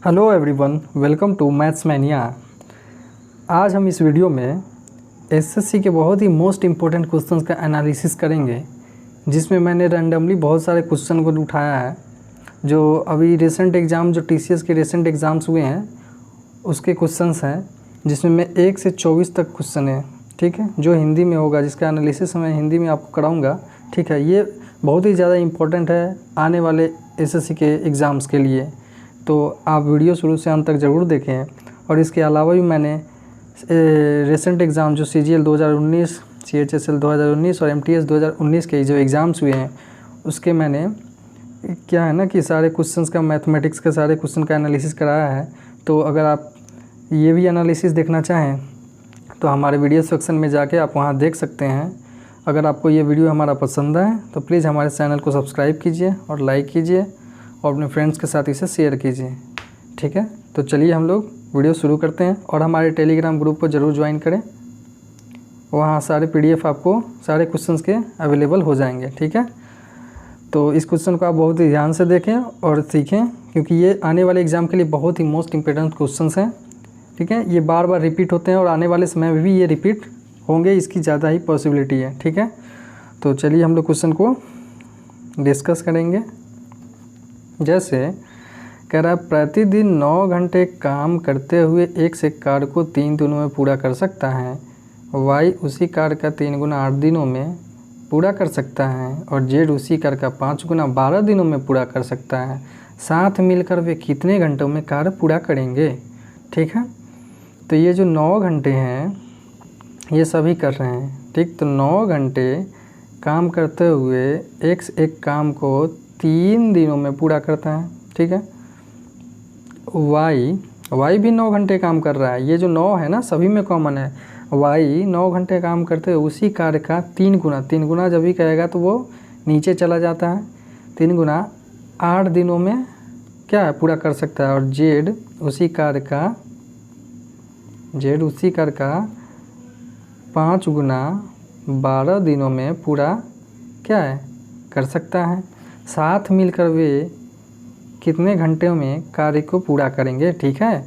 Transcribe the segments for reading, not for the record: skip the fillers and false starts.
Hello everyone, welcome to maths mania. आज हम इस वीडियो में एसएससी के बहुत ही मोस्ट इम्पोर्टेंट क्वेश्चंस का एनालिसिस करेंगे, जिसमें मैंने रैंडमली बहुत सारे क्वेश्चन को उठाया है जो अभी रिसेंट एग्ज़ाम जो टीसीएस के रिसेंट एग्ज़ाम्स हुए हैं उसके क्वेश्चंस हैं, जिसमें मैं 1 से 24 तक क्वेश्चन है, ठीक है, जो हिंदी में होगा, जिसका एनालिसिस मैं हिंदी में आपको कराऊँगा, ठीक है। ये बहुत ही ज़्यादा इम्पोर्टेंट है आने वाले एसएससी के एग्ज़ाम्स के लिए, तो आप वीडियो शुरू से अंत तक ज़रूर देखें। और इसके अलावा भी मैंने रिसेंट एग्ज़ाम जो सीजीएल 2019, सीएचएसएल 2019 और एमटीएस 2019 के जो एग्ज़ाम्स हुए हैं उसके मैंने क्या है ना कि सारे क्वेश्चंस का, मैथमेटिक्स के सारे क्वेश्चन का एनालिसिस कराया है। तो अगर आप ये भी एनालिसिस देखना चाहें तो हमारे वीडियो सेक्शन में जाके आप वहाँ देख सकते हैं। अगर आपको ये वीडियो हमारा पसंद आए तो प्लीज़ हमारे चैनल को सब्सक्राइब कीजिए और लाइक कीजिए और अपने फ्रेंड्स के साथ इसे शेयर कीजिए, ठीक है। तो चलिए हम लोग वीडियो शुरू करते हैं और हमारे टेलीग्राम ग्रुप को ज़रूर ज्वाइन करें, वहाँ सारे पीडीएफ आपको सारे क्वेश्चंस के अवेलेबल हो जाएंगे, ठीक है। तो इस क्वेश्चन को आप बहुत ही ध्यान से देखें और सीखें, क्योंकि ये आने वाले एग्ज़ाम के लिए बहुत ही मोस्ट इम्पोर्टेंट क्वेश्चंस हैं, ठीक है। ये बार बार रिपीट होते हैं और आने वाले समय में भी ये रिपीट होंगे, इसकी ज़्यादा ही पॉसिबिलिटी है, ठीक है। तो चलिए हम लोग क्वेश्चन को डिस्कस करेंगे। जैसे कह रहा है, प्रतिदिन 9 घंटे काम करते हुए एक से कार्य को 3 दिनों में पूरा कर सकता है, वाई उसी कार्य का 3 गुना 8 दिनों में पूरा कर सकता है और जेड उसी कार्य का 5 गुना 12 दिनों में पूरा कर सकता है। साथ मिलकर वे कितने घंटों में कार्य पूरा करेंगे, ठीक है। तो ये जो 9 घंटे हैं ये सभी कर रहे हैं, ठीक। तो 9 घंटे काम करते हुए एक काम को 3 दिनों में पूरा करता है, ठीक है। वाई भी 9 घंटे काम कर रहा है, ये जो 9 है ना सभी में कॉमन है। वाई 9 घंटे काम करते हुए उसी कार्य का 3 गुना जब भी कहेगा तो वो नीचे चला जाता है, 3 गुना 8 दिनों में क्या है पूरा कर सकता है। और जेड उसी कार्य का 5 गुना 12 दिनों में पूरा क्या है कर सकता है। साथ मिलकर वे कितने घंटे में कार्य को पूरा करेंगे, ठीक है।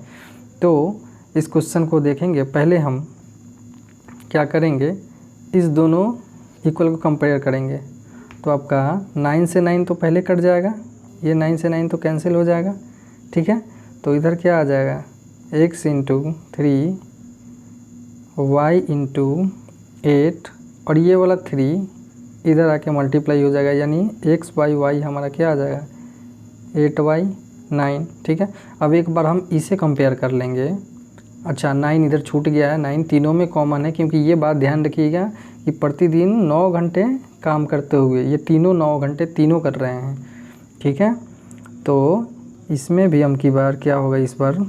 तो इस क्वेश्चन को देखेंगे, पहले हम क्या करेंगे, इस दोनों इक्वल को कंपेयर करेंगे। तो आपका 9 से 9 तो पहले कट जाएगा, ये 9 से 9 तो कैंसिल हो जाएगा, ठीक है। तो इधर क्या आ जाएगा, x इंटू 3 y इंटू 8 और ये वाला 3 इधर आके मल्टीप्लाई हो जाएगा, यानी x बाई वाई हमारा क्या आ जाएगा 8y 9, ठीक है। अब एक बार हम इसे कंपेयर कर लेंगे। अच्छा 9 इधर छूट गया है, 9 तीनों में कॉमन है, क्योंकि ये बात ध्यान रखिएगा कि प्रतिदिन 9 घंटे काम करते हुए ये तीनों 9 घंटे तीनों कर रहे हैं, ठीक है। तो इसमें भी हम की बार क्या होगा, इस बार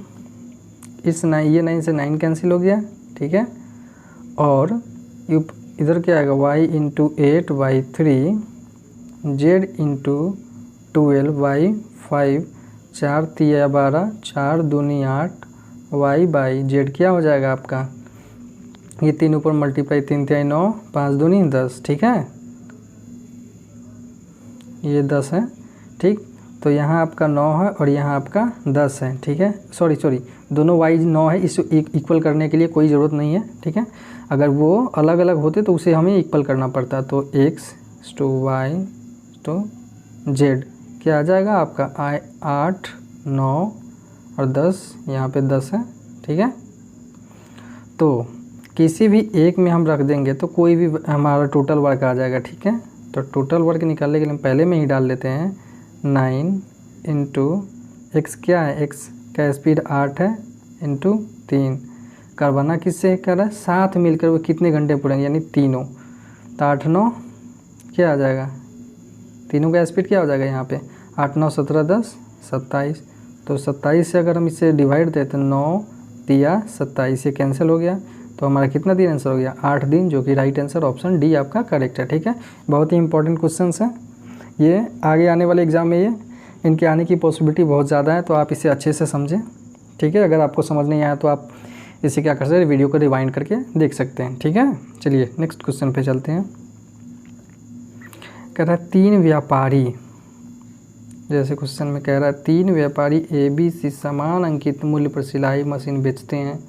इस 9 ये 9 से 9 कैंसिल हो गया, ठीक है। और इधर क्या आएगा y into 8 by 3 Z into 12 by 5 4 3 12 4 दूनी 8 y बाई जेड क्या हो जाएगा आपका, ये 3 ऊपर मल्टीप्लाई 3 3 9 5 दूनी 10, ठीक है, ये 10 है, ठीक। तो यहाँ आपका 9 है और यहाँ आपका 10 है, ठीक है। सॉरी दोनों y 9 है, इसे इक्वल करने के लिए कोई ज़रूरत नहीं है, ठीक है। अगर वो अलग अलग होते तो उसे हमें इक्वल करना पड़ता। तो x to y to z क्या आ जाएगा आपका 8 9 और 10, यहाँ पे 10 है, ठीक है। तो किसी भी एक में हम रख देंगे तो कोई भी हमारा टोटल वर्क आ जाएगा, ठीक है। तो टोटल वर्क निकालने के लिए हम पहले में ही डाल लेते हैं 9 इंटू एक्स क्या है, x का स्पीड 8 है इंटू 3 करवाना किससे कर रहा है, साथ मिलकर वो कितने घंटे पूरेंगे, यानी तीनों। तो 8 9 क्या आ जाएगा, तीनों का स्पीड क्या हो जाएगा यहाँ पे 8 9 17 10 27। तो 27 से अगर हम इसे डिवाइड देते हैं 9 दिया 27 से कैंसिल हो गया, तो हमारा कितना दिन आंसर हो गया 8 दिन, जो कि राइट आंसर ऑप्शन डी आपका करेक्ट है, ठीक है। बहुत ही इंपॉर्टेंट क्वेश्चन है ये, आगे आने वाले एग्जाम में ये इनके आने की पॉसिबिलिटी बहुत ज़्यादा है, तो आप इसे अच्छे से समझें, ठीक है। अगर आपको समझ नहीं आया तो आप इसे क्या कर सकते हैं, वीडियो को रिवाइंड करके देख सकते हैं, ठीक है। चलिए नेक्स्ट क्वेश्चन पे चलते हैं। कह रहा है 3 व्यापारी जैसे क्वेश्चन में कह रहा है 3 व्यापारी ABC समान अंकित मूल्य पर सिलाई मशीन बेचते हैं।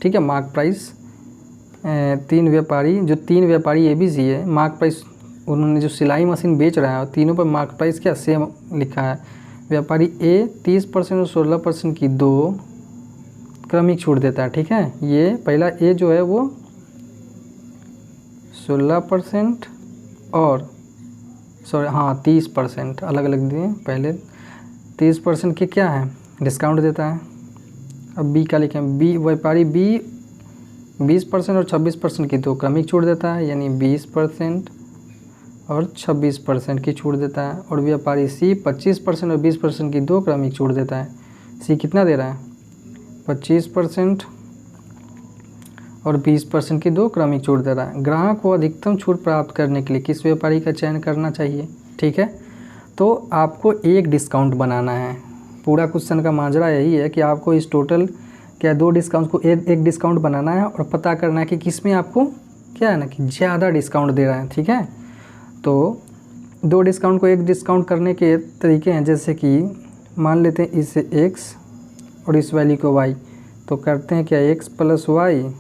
ठीक है, मार्क प्राइस 3 व्यापारी ABC है, मार्क प्राइस उन्होंने जो सिलाई मशीन बेच रहा है तीनों पर मार्क प्राइस क्या सेम लिखा है। व्यापारी A 30% और 16% की 2 क्रमिक छूट देता है। ठीक है, ये पहला A जो है वो 16% और 30% अलग अलग दिए, पहले 30% के क्या है डिस्काउंट देता है। अब B का लिखें, व्यापारी B 20% और 26% की 2 क्रमिक छूट देता है, यानी 20% और 26% की छूट देता है। और व्यापारी C 25% और 20% की 2 क्रमिक छूट देता है। C कितना दे रहा है 25% और 20% की 2 क्रमिक छूट दे रहा है। ग्राहक को अधिकतम छूट प्राप्त करने के लिए किस व्यापारी का चयन करना चाहिए। ठीक है, तो आपको एक डिस्काउंट बनाना है। पूरा क्वेश्चन का माजरा यही है कि आपको इस टोटल क्या 2 डिस्काउंट को एक डिस्काउंट बनाना है और पता करना है कि किस में आपको क्या है ना कि ज़्यादा डिस्काउंट दे रहा है। ठीक है, तो 2 डिस्काउंट को एक डिस्काउंट करने के तरीके हैं, जैसे कि मान लेते हैं इसे x और इस वैल्यू को y, तो करते हैं क्या x + y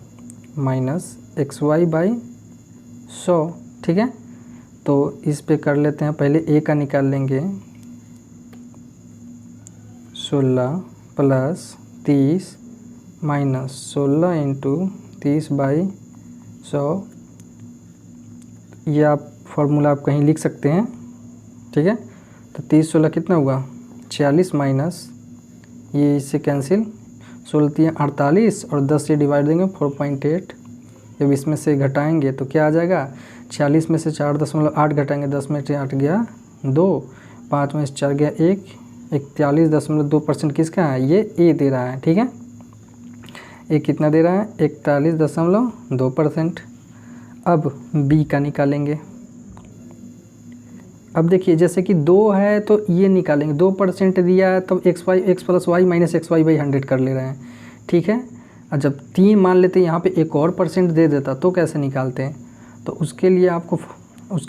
minus XY by 100। ठीक है, तो इस पे कर लेते हैं, पहले a का निकाल लेंगे 16 + 30 माइनस 16 × 30 बाई 100। ये आप फॉर्मूला आप कहीं लिख सकते हैं। ठीक है, तो 30 16 कितना हुआ 46 माइनस ये इससे कैंसिल 16 48 और 10 से डिवाइड देंगे 4.8। जब इसमें से घटाएंगे तो क्या आ जाएगा 46 में से 4.8 घटाएंगे 10 में से 8 गया 2, 5 में से 4 गया 1, 41.2% किसका है ये A दे रहा है। ठीक है, A कितना दे रहा है 41.2%। अब B का निकालेंगे। अब देखिए जैसे कि 2 है तो ये निकालेंगे, 2% दिया है तो x + y minus XY by 100 कर ले रहे हैं। ठीक है, और जब 3 मान लेते हैं यहाँ पे एक और % दे देता तो कैसे निकालते हैं, तो उसके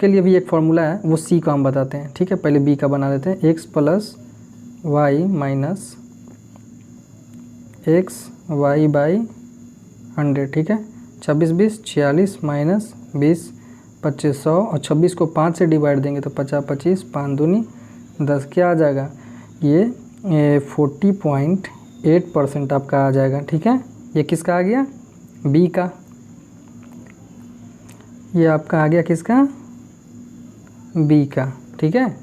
लिए भी एक फार्मूला है, वो C का हम बताते हैं। ठीक है, पहले B का बना लेते हैं, x + y minus XY by 100। ठीक है, 26 20 46 माइनस 20 2500 और 26 को 5 से डिवाइड देंगे तो 50 25 5 दूनी 10, क्या आ जाएगा ये 40.8% आपका आ जाएगा। ठीक है, ये किसका आ गया B का, ये आपका आ गया किसका B का। ठीक है,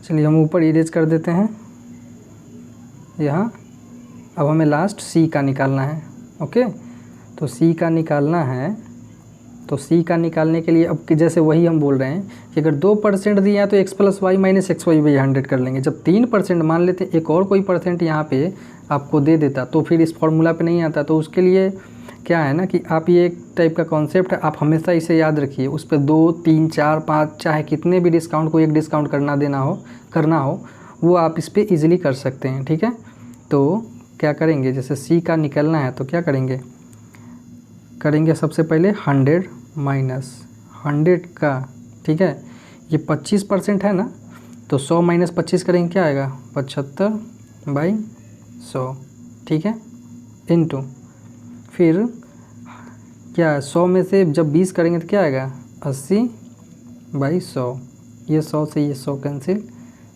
चलिए हम ऊपर इरेज कर देते हैं यहाँ। अब हमें लास्ट C का निकालना है। ओके, तो C का निकालना है, तो C का निकालने के लिए अब जैसे वही हम बोल रहे हैं कि अगर 2% दिया है तो x + y minus XY by 100 कर लेंगे। जब 3% मान लेते हैं एक और कोई % यहाँ पे आपको दे देता तो फिर इस फॉर्मूला पे नहीं आता। तो उसके लिए क्या है ना कि आप ये एक टाइप का कॉन्सेप्ट है, आप हमेशा इसे याद रखिए। उस पर 2 3 4 5 चाहे कितने भी डिस्काउंट को एक डिस्काउंट करना हो वो आप इस पर ईजिली कर सकते हैं। ठीक है, तो क्या करेंगे, जैसे C का निकलना है तो क्या करेंगे सबसे पहले 100 माइनस 100 का। ठीक है, ये 25% है ना, तो 100 माइनस 25 करेंगे क्या आएगा 75 बाई 100। ठीक है, इनटू फिर क्या 100 में से जब 20 करेंगे तो क्या आएगा 80 बाई 100। ये 100 से ये 100 कैंसिल,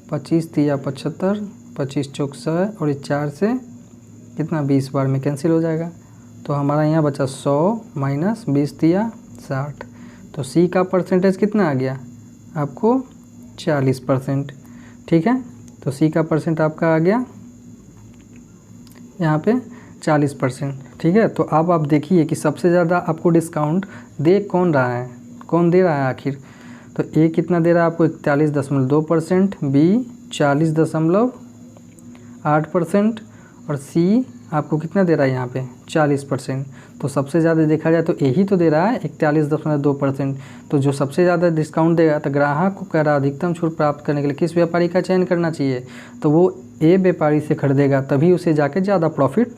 25 तिया 75, 25 चौक 100 और ये 4 से कितना 20 बार में कैंसिल हो जाएगा। तो हमारा यहाँ बचा 100 माइनस 20 तिया 60। तो C का % कितना आ गया आपको 40%। ठीक है, तो C का % आपका आ गया यहाँ पे 40%। ठीक है, तो अब आप देखिए कि सबसे ज़्यादा आपको डिस्काउंट दे कौन रहा है, कौन दे रहा है आखिर। तो A कितना दे रहा है आपको 41.2%, B 40.8% और C आपको कितना दे रहा है यहाँ पे 40%। तो सबसे ज़्यादा देखा जाए तो यही तो दे रहा है 41.2%। तो जो सबसे ज़्यादा डिस्काउंट देगा तो ग्राहक को कह रहा अधिकतम छूट प्राप्त करने के लिए किस व्यापारी का चयन करना चाहिए, तो वो A व्यापारी से खरीदेगा, तभी उसे जाके ज़्यादा प्रॉफिट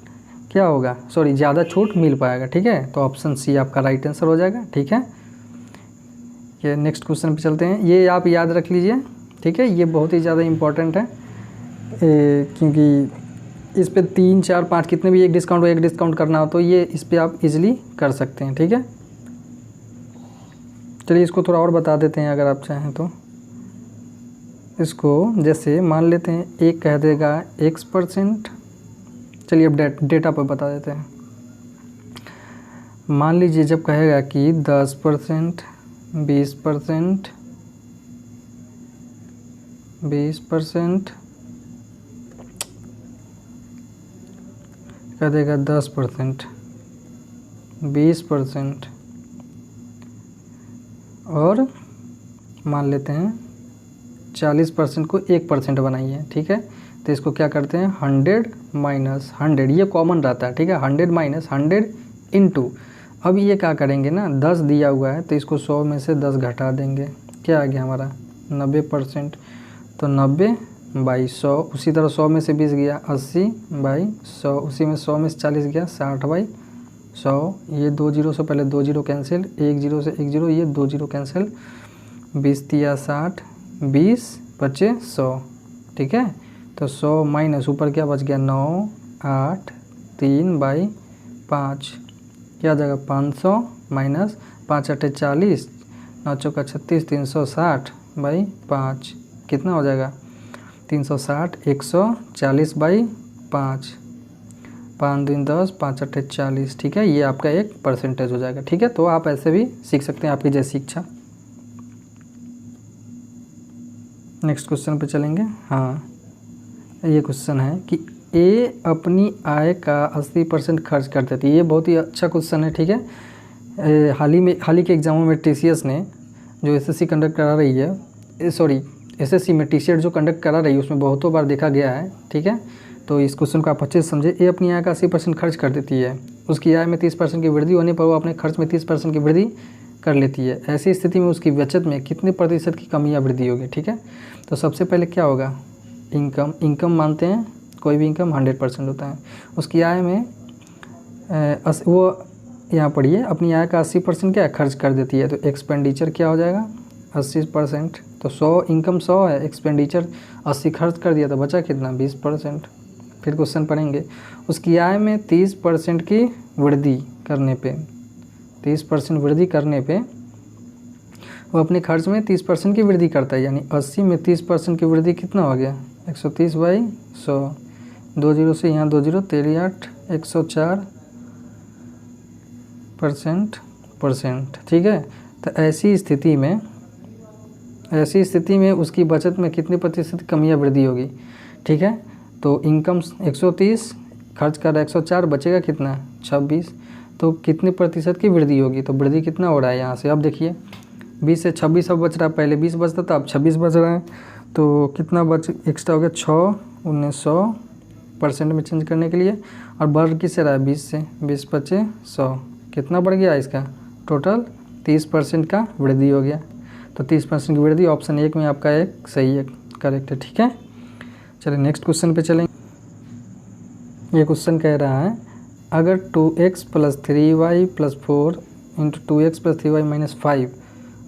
क्या होगा, ज़्यादा छूट मिल पाएगा। ठीक है, तो ऑप्शन C आपका राइट आंसर हो जाएगा। ठीक है, ये नेक्स्ट क्वेश्चन पे चलते हैं। ये आप याद रख लीजिए ठीक है, ये बहुत ही ज़्यादा इम्पॉर्टेंट है क्योंकि इस पे 3, 4, 5 कितने भी एक डिस्काउंट करना हो तो ये इस पे आप इजीली कर सकते हैं। ठीक है, चलिए इसको थोड़ा और बता देते हैं अगर आप चाहें तो। इसको जैसे मान लेते हैं एक कह देगा x%, चलिए अब डेटा पर बता देते हैं। मान लीजिए जब कहेगा कि 10%, 20%, 20%, कह देगा 10%, 20% और मान लेते हैं 40% को 1% बनाइए। ठीक है, तो इसको क्या करते हैं 100 माइनस 100, ये कॉमन रहता है। ठीक है, 100 माइनस 100 इंटू, अब ये क्या करेंगे ना 10 दिया हुआ है तो इसको 100 में से 10 घटा देंगे, क्या आ गया हमारा 90%, तो 90/100। उसी तरह 100 में से 20 गया 80/100, उसी में 100 में से 40 गया 60/100। ये 2 जीरो से पहले 2 जीरो कैंसिल, 1 जीरो से 1 जीरो, ये 2 जीरो कैंसिल, 20 तिया 60, 20 बचे 100। ठीक है, तो 100 माइनस ऊपर क्या बच गया 9, 8, 3/5, क्या आ जाएगा 500 माइनस 5 8 40, 9 चौका 36, 360/5, कितना हो जाएगा 360, 140/5, 5 दूनी 10, 5 8 40। ठीक है, ये आपका एक परसेंटेज हो जाएगा। ठीक है, तो आप ऐसे भी सीख सकते हैं, आपकी जैसी इच्छा। नेक्स्ट क्वेश्चन पे चलेंगे। हाँ, ये क्वेश्चन है कि ए अपनी आय का 80% खर्च कर देती है। ये बहुत ही अच्छा क्वेश्चन है। ठीक है, हाल ही के एग्जामों में टीसीएस ने जो एसएससी कंडक्ट करा रही है, एसएससी में टीसीएस जो कंडक्ट करा रही है उसमें बहुतों बार देखा गया है। ठीक है, तो इस क्वेश्चन को आप अच्छे से समझे। ए अपनी आय का 80% खर्च कर देती है, उसकी आय में 30% की वृद्धि होने पर वो अपने खर्च में 30% की वृद्धि कर लेती है। ऐसी स्थिति में उसकी बचत में कितने प्रतिशत की कमी या वृद्धि होगी। ठीक है, तो सबसे पहले क्या होगा, इनकम मानते हैं, कोई भी इनकम 100% होता है। उसकी आय में वो यहाँ पढ़िए, अपनी आय का 80% क्या है खर्च कर देती है, तो एक्सपेंडिचर क्या हो जाएगा 80%। तो 100 इनकम 100 है, एक्सपेंडिचर 80 खर्च कर दिया तो बचा कितना 20%। फिर क्वेश्चन पढ़ेंगे, उसकी आय में 30% की वृद्धि करने पे, 30% वृद्धि करने पे वो अपने खर्च में 30% की वृद्धि करता है, यानी 80 में 30% की वृद्धि कितना हो गया 130/100, 2 जीरो से यहाँ 2 जीरो, 3 8, 104%। ठीक है, तो ऐसी स्थिति में उसकी बचत में कितने प्रतिशत कमी या वृद्धि होगी। ठीक है, तो इनकम 130, खर्च कर रहा है 104, बचेगा कितना 26, तो कितने प्रतिशत की वृद्धि होगी, तो वृद्धि कितना हो रहा है यहाँ से। अब देखिए 20 से 26 अब बच रहा है, पहले 20 बचता था अब 26 बच रहा है, तो कितना बच एक्स्ट्रा हो गया 6, 1900% में चेंज करने के लिए, और बढ़ किससे रहा है 20 से, 20 बचे 100, कितना बढ़ गया इसका टोटल 30% का वृद्धि हो गया। तो 30% की वृद्धि ऑप्शन 1 में आपका एक सही है, करेक्ट है। ठीक है, चलिए नेक्स्ट क्वेश्चन पे चलेंगे। ये क्वेश्चन कह रहा है अगर 2x + 3y + 4 × 2x + 3y - 5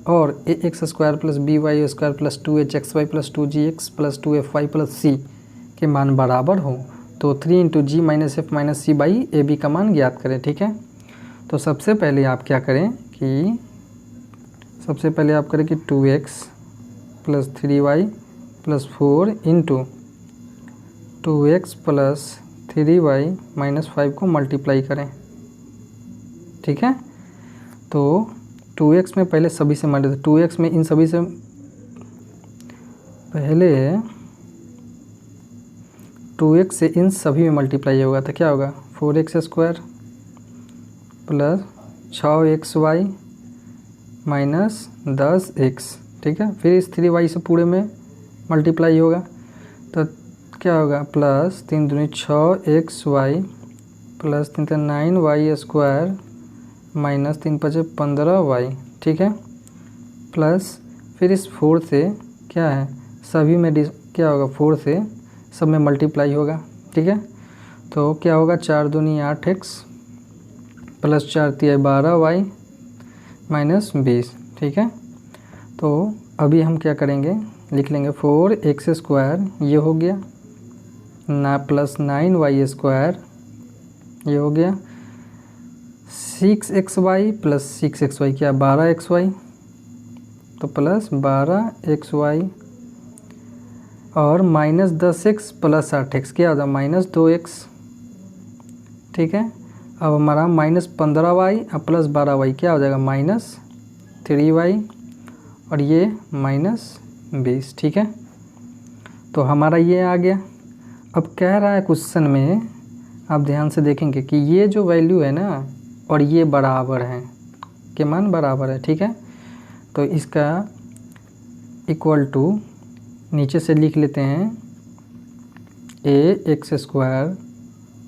और ax² + by² + 2hxy + 2gx + 2fy + c के मान बराबर हो तो 3 × g - f - c by ab का मान ज्ञात करें। ठीक है, तो सबसे पहले आप क्या करें कि 2x + 3y + 4 × 2x + 3y - 5 को मल्टीप्लाई करें। ठीक है, तो 2x में पहले सभी से मल्टीप्लाई, 2x में इन सभी से पहले 2x से इन सभी में मल्टीप्लाई होगा तो क्या होगा 4x² + 6xy - 10x। ठीक है, फिर इस 3y से पूरे में मल्टीप्लाई होगा तो क्या होगा प्लस 3 दूनी 6xy + 3 3 9y² - 3 5 15y। ठीक है, प्लस फिर इस 4 से क्या है सभी में क्या होगा 4 से सब में मल्टीप्लाई होगा। ठीक है, तो क्या होगा 4 दूनी 8x + 4 तिया 12y - 20। ठीक है, तो अभी हम क्या करेंगे लिख लेंगे 4x² ये हो गया ना, प्लस 9y² ये हो गया, 6xy प्लस 6xy क्या 12xy, तो प्लस 12xy और माइनस 10x प्लस 8x क्या होता है -2x। ठीक है, अब हमारा -15y और प्लस 12y क्या हो जाएगा -3y और ये -20। ठीक है, तो हमारा ये आ गया। अब कह रहा है क्वेश्चन में, आप ध्यान से देखेंगे कि ये जो वैल्यू है ना और ये बराबर हैं, के मान बराबर है। ठीक है, तो इसका इक्वल टू नीचे से लिख लेते हैं ax²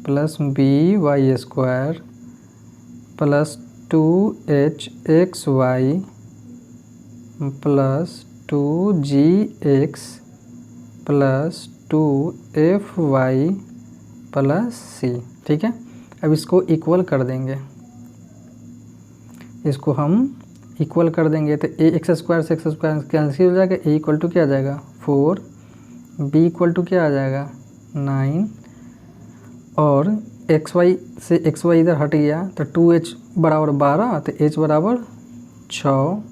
plus by² plus 2hxy plus 2gx plus 2fy plus c। ठीक है, अब इसको इक्वल कर देंगे, इसको हम इक्वल कर देंगे तो ax² से x² कैंसिल हो जाएगा, a इक्वल टू क्या आ जाएगा 4, b इक्वल टू क्या आ जाएगा 9 और xy से xy इधर हट गया तो 2h बराबर 12 तो h बराबर 6,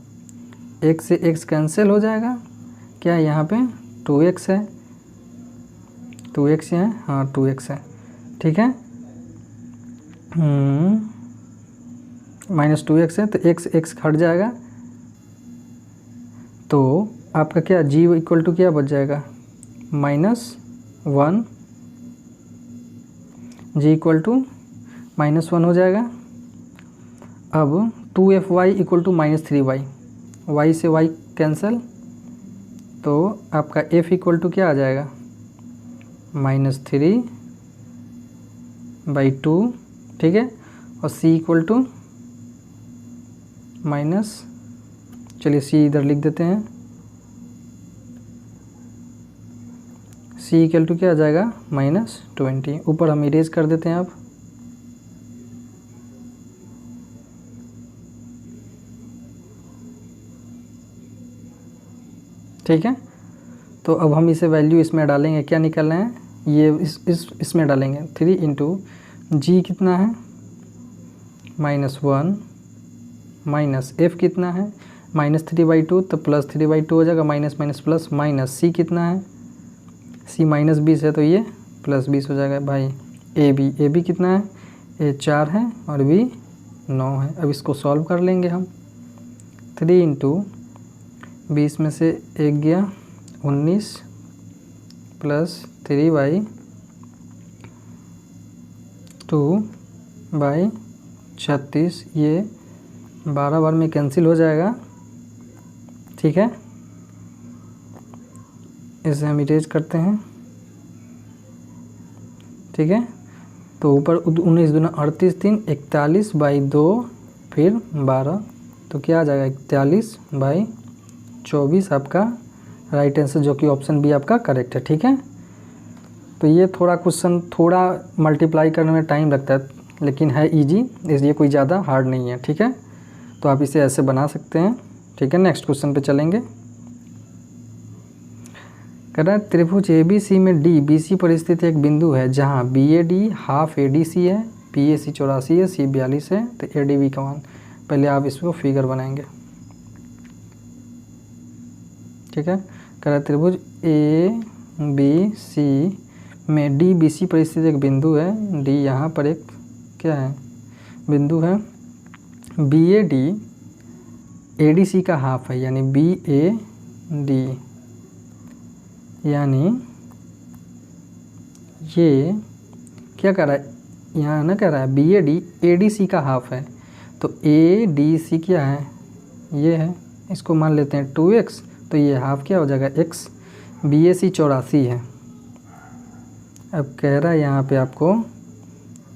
x से x कैंसिल हो जाएगा, क्या यहाँ पे 2x है, 2x है, हाँ 2x है। ठीक है, -2x है तो x हट जाएगा, तो आपका क्या g इक्वल टू क्या बच जाएगा -1, g इक्वल टू -1 हो जाएगा। अब 2fy equal to -3y, y से y कैंसिल, तो आपका f इक्वल टू क्या आ जाएगा -3/2। ठीक है, और c इक्वल टू चलिए c इधर लिख देते हैं, c इक्वल टू क्या आ जाएगा -20। ऊपर हम इरेज कर देते हैं। अब ठीक है, तो अब हम इसे वैल्यू इसमें डालेंगे, क्या निकालना है ये इसमें डालेंगे 3 इंटू जी कितना है -1 माइनस एफ कितना है -3/2 तो +3/2 हो जाएगा, माइनस माइनस प्लस माइनस सी कितना है, सी -20 है तो ये +20 हो जाएगा भाई। ए बी कितना है, ए 4 है और बी 9 है। अब इसको सॉल्व कर लेंगे हम। 3 इंटू 20 में से 1 गया 19 प्लस 3/2/36, ये 12 बार में कैंसिल हो जाएगा। ठीक है, इसे हम इरेज करते हैं। ठीक है, तो ऊपर 19 दूना 38, 3 41/2 फिर 12, तो क्या आ जाएगा 41/24 आपका राइट आंसर, जो कि ऑप्शन बी आपका करेक्ट है। ठीक है, तो ये थोड़ा क्वेश्चन थोड़ा मल्टीप्लाई करने में टाइम लगता है, लेकिन है इजी, इसलिए कोई ज़्यादा हार्ड नहीं है। ठीक है, तो आप इसे ऐसे बना सकते हैं। ठीक है, नेक्स्ट क्वेश्चन पे चलेंगे। कह रहा है त्रिभुज ABC में DBC पर स्थित एक बिंदु है जहां BAD हाफ ADC है, PAC 84 है, C 42 है, तो ADB का मान, पहले आप इसको फिगर बनाएंगे। ठीक है, कह रहा है त्रिभुज ABC में DBC पर स्थित एक बिंदु है, D यहाँ पर एक क्या है बिंदु है, BAD ADC का हाफ है, यानी BAD, यानी ये क्या कर रहा है यहाँ ना, कह रहा है BAD ADC का हाफ है, तो ADC क्या है ये है, इसको मान लेते हैं 2x, तो ये हाफ क्या हो जाएगा x। BAC 84 है। अब कह रहा है यहाँ पे आपको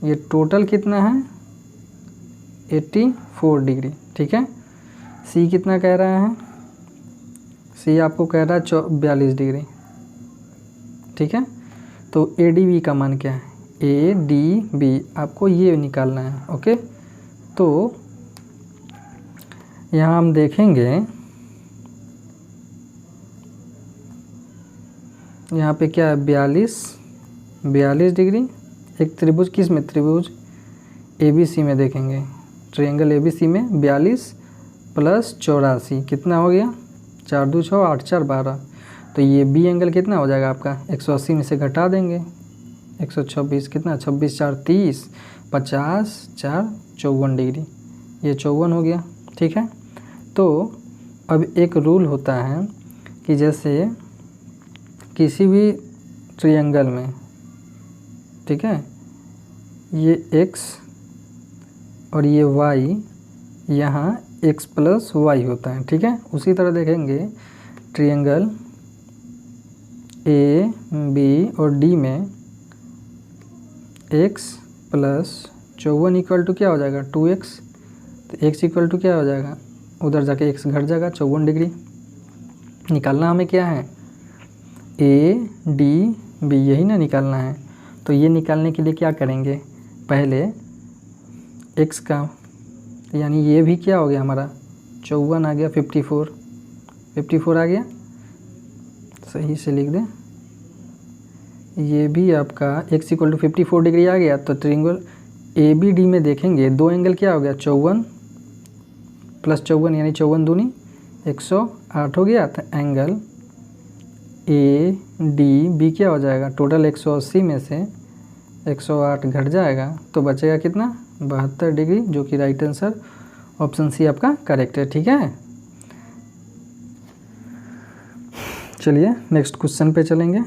ये टोटल कितना है 84 डिग्री। ठीक है, C कितना कह रहा है, C आपको कह रहा है 42 डिग्री। ठीक है, तो ADB का मान क्या है, ADB आपको ये निकालना है। ओके, तो यहाँ हम देखेंगे यहाँ पे क्या है 42 डिग्री। एक त्रिभुज किस में, त्रिभुज ABC में देखेंगे, ट्रायंगल ABC में 42 प्लस 84 कितना हो गया, 4 2 6 8 4 12। तो ये बी एंगल कितना हो जाएगा आपका, 180 में से घटा देंगे 126 कितना, 26 4 30, 50 4 54 डिग्री, ये 54 हो गया। ठीक है, तो अब एक रूल होता है कि जैसे किसी भी ट्रायंगल में, ठीक है, ये x और ये y, यहाँ x प्लस वाई होता है। ठीक है, उसी तरह देखेंगे ट्रायंगल A B और D में x प्लस 54 इक्वल टू क्या हो जाएगा 2x। तो x इक्वल टू क्या हो जाएगा, उधर जाके x घट जाएगा 54 डिग्री। निकालना हमें क्या है, A D B, यही ना निकालना है। तो ये निकालने के लिए क्या करेंगे, पहले x का, यानी ये भी क्या हो गया हमारा 54 आ गया, 54 आ गया, सही से लिख दें। ये भी आपका x इक्वल टू 54 डिग्री आ गया। तो ट्रायंगल ABD में देखेंगे दो एंगल क्या हो गया 54 प्लस 54 यानी 54 दूनी 108 हो गया। तो एंगल ADB क्या हो जाएगा, टोटल 180 में से 108 घट जाएगा तो बचेगा कितना 72 डिग्री, जो कि राइट आंसर ऑप्शन सी आपका करेक्ट है। ठीक है, चलिए नेक्स्ट क्वेश्चन पे चलेंगे।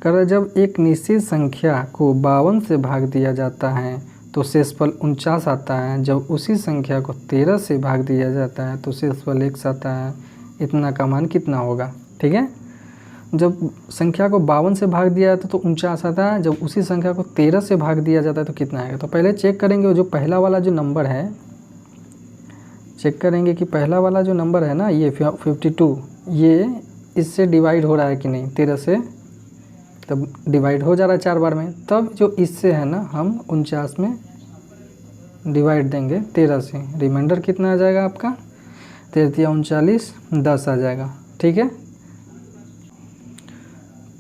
कर जब एक निश्चित संख्या को 52 से भाग दिया जाता है तो शेषफल 49 आता है। जब उसी संख्या को 13 से भाग दिया जाता है तो शेषफल 1 आता है। इतना का मान कितना होगा। ठीक है, जब संख्या को 52 से भाग दिया जाता है तो 49 आता है। जब उसी संख्या को 13 से भाग दिया जाता है तो कितना आएगा। तो पहले चेक करेंगे जो पहला वाला जो नंबर है, चेक करेंगे कि पहला वाला जो नंबर है ना ये 52, ये इससे डिवाइड हो रहा है कि नहीं 13 से, तब डिवाइड हो जा रहा है 4 बार में। तब जो इससे है ना हम 49 में डिवाइड देंगे 13 से, रिमाइंडर कितना आ जाएगा आपका 13 39 10 आ जाएगा। ठीक है,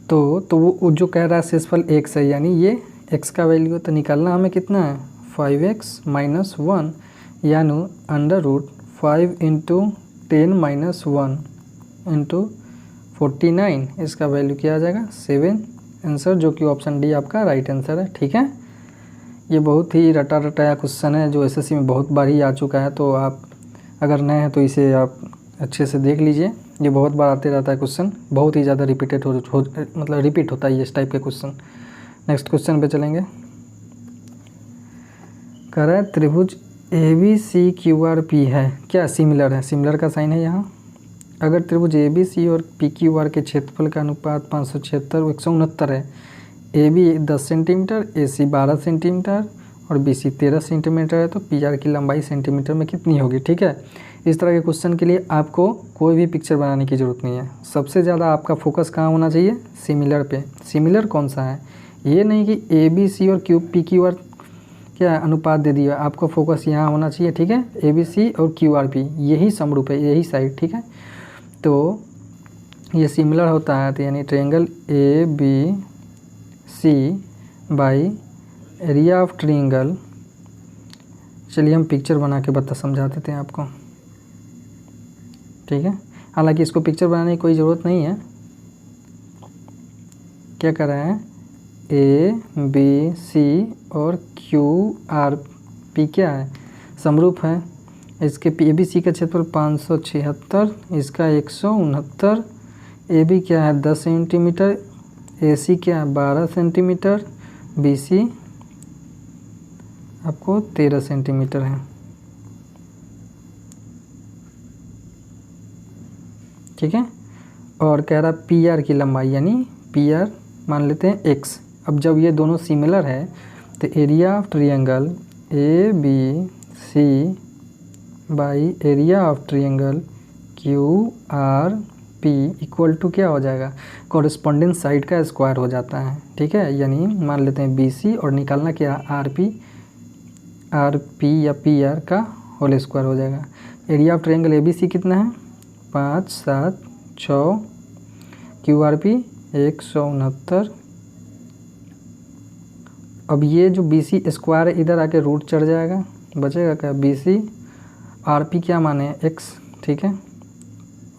तो वो जो कह रहा है शेषफल 1 है, यानी ये x का वैल्यू तो निकालना हमें कितना है 5x - 1 यानी √5 × 10 - 1 × 49, इसका वैल्यू क्या आ जाएगा 7 आंसर, जो कि ऑप्शन डी आपका राइट आंसर है। ठीक है, ये बहुत ही रटाया क्वेश्चन है जो एसएससी में बहुत बार ही आ चुका है। तो आप अगर नए हैं तो इसे आप अच्छे से देख लीजिए, ये बहुत बार आते रहता है क्वेश्चन, बहुत ही ज़्यादा रिपीट होता है ये इस टाइप के क्वेश्चन। नेक्स्ट क्वेश्चन पे चलेंगे। कह रहा है त्रिभुज ABCQRP है क्या सिमिलर है, सिमिलर का साइन है यहाँ। अगर त्रिभुज ABC और PQR के क्षेत्रफल का अनुपात 576 169 है, AB 10 सेंटीमीटर, AC 12 सेंटीमीटर और BC 13 सेंटीमीटर है, तो PR की लंबाई सेंटीमीटर में कितनी होगी। ठीक है, इस तरह के क्वेश्चन के लिए आपको कोई भी पिक्चर बनाने की ज़रूरत नहीं है। सबसे ज़्यादा आपका फोकस कहाँ होना चाहिए, सिमिलर पे। सिमिलर कौन सा है, ये नहीं कि ABC और PQR क्या अनुपात दे दिया, आपका फोकस यहाँ होना चाहिए। ठीक है, ABC और QRP यही समरूप है, यही साइड। ठीक है, तो ये सिमिलर होता है, तो यानी triangle ABC by area of triangle. चलिए हम पिक्चर बना के समझा देते हैं आपको। ठीक है, हालांकि इसको पिक्चर बनाने की कोई ज़रूरत नहीं है। क्या कर रहे हैं ABC और QRP क्या है समरूप है। इसके ABC का क्षेत्रफल 576, इसका 169, AB क्या है 10 सेंटीमीटर, AC क्या है 12 सेंटीमीटर, BC आपको 13 सेंटीमीटर है। ठीक है, और कह रहा PR की लंबाई, यानी PR मान लेते हैं x। अब जब ये दोनों सिमिलर है तो area of triangle ABC by area of triangle QRP equal to क्या हो जाएगा, कॉरेस्पॉन्डिंग साइड का स्क्वायर हो जाता है। ठीक है, यानी मान लेते हैं BC और निकालना क्या RP या PR का होल स्क्वायर हो जाएगा। एरिया ऑफ ट्रायंगल ABC कितना है 5 7 6 QRP 169। अब ये जो BC स्क्वायर है इधर आके रूट चढ़ जाएगा, बचेगा क्या BC। RP क्या माने x, ठीक है।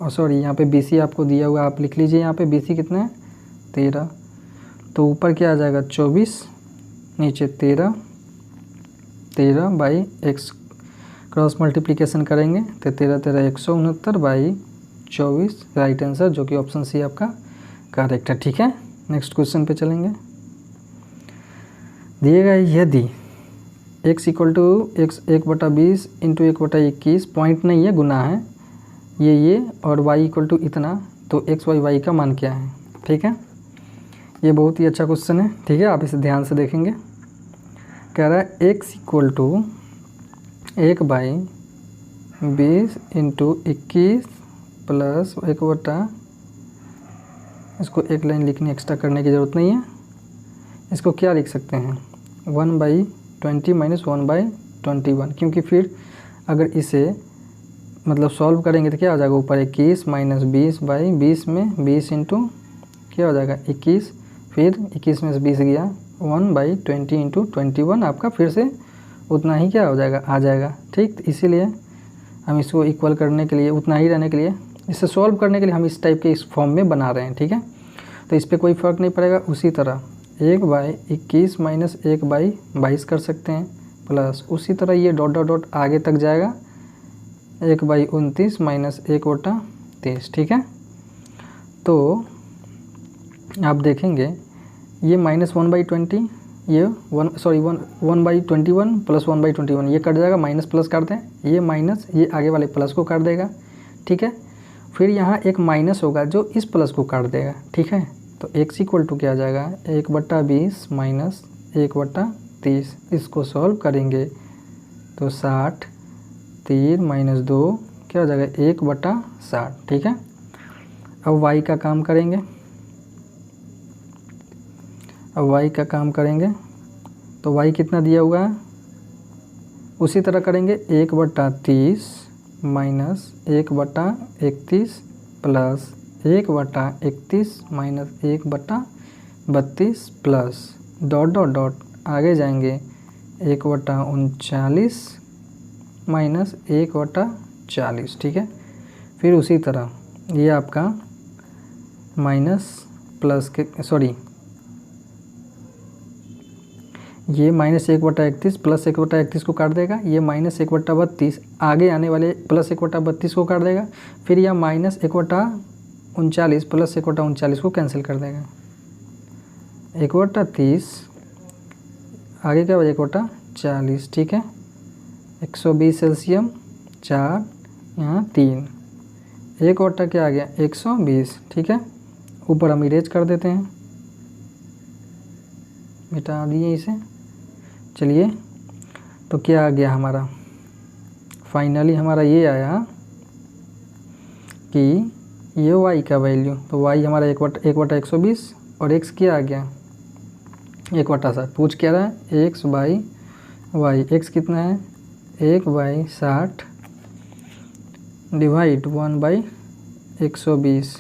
और सॉरी यहाँ पे BC आपको दिया हुआ, आप लिख लीजिए यहाँ पे BC कितना है 13। तो ऊपर क्या आ जाएगा 24, नीचे 13 बाई x, क्रॉस मल्टीप्लिकेशन करेंगे तो 13 13 169 बाई 24, राइट आंसर, जो कि ऑप्शन सी आपका करेक्ट है, ठीक है। नेक्स्ट क्वेश्चन पे चलेंगे। दिएगा यदि x equal to x 1/20 into 1/21, point नहीं है गुना है ये और y इक्वल टू इतना, तो x y का मान क्या है, ठीक है। ये बहुत ही अच्छा क्वेश्चन है, ठीक है। आप इसे ध्यान से देखेंगे। कह रहा है x equal to 1/20 into 21 plus 1/, इसको एक लाइन लिखनी एक्स्ट्रा करने की ज़रूरत नहीं है। इसको क्या लिख सकते हैं 1/20 माइनस 1/21, क्योंकि फिर अगर इसे मतलब सॉल्व करेंगे तो क्या हो जाएगा, ऊपर 21 माइनस 20/20 में 20 इंटू क्या हो जाएगा 21, फिर 21 में से 20 गया 1/20 इंटू 21, आपका फिर से उतना ही क्या हो जाएगा आ जाएगा, ठीक। तो इसीलिए हम इसको इक्वल करने के लिए, उतना ही रहने के लिए, इसे सॉल्व करने के लिए हम इस टाइप के इस फॉर्म में बना रहे हैं, ठीक है। तो इस पर कोई फ़र्क नहीं पड़ेगा। उसी तरह 1/21 माइनस 1/22 कर सकते हैं, प्लस उसी तरह ये डॉट डॉट डॉट आगे तक जाएगा 1/29 माइनस 1/30, ठीक है। तो आप देखेंगे ये माइनस 1/20, ये 1/21 प्लस 1/21, ये कट जाएगा, माइनस प्लस कर दें, ये माइनस ये आगे वाले प्लस को काट देगा, ठीक है। फिर यहाँ एक माइनस होगा जो इस प्लस को काट देगा, ठीक है। तो x इक्वल टू क्या आ जाएगा 1/20 माइनस 1/30, इसको सॉल्व करेंगे तो 60, 3 माइनस 2 क्या हो जाएगा 1/60, ठीक है। अब y का काम करेंगे, तो y कितना दिया हुआ है, उसी तरह करेंगे 1/30 minus 1/31 plus 1/31 minus 1/32 plus dot dot dot आगे जाएंगे 1/39 माइनस 1/40, ठीक है। फिर उसी तरह ये आपका माइनस प्लस के सॉरी ये माइनस 1/31 प्लस 1/31 को काट देगा, ये माइनस 1/32 आगे आने वाले प्लस 1/32 को काट देगा, फिर यह माइनस 1/39 प्लस 1/39 को कैंसिल कर देगा, 1/30 आगे क्या हो 1/40, ठीक है। 120 एलसीएम 4 यहाँ 3, 1/, क्या आ गया 120, ठीक है। ऊपर हम इरेज कर देते हैं, मिटा दिए इसे। चलिए, तो क्या आ गया हमारा, फाइनली हमारा ये आया कि ये y का वैल्यू, तो y हमारा 1/120 और x क्या आ गया 1/60। पूछ क्या रहा है x/y, x कितना है 1/60 डिवाइड 1/120,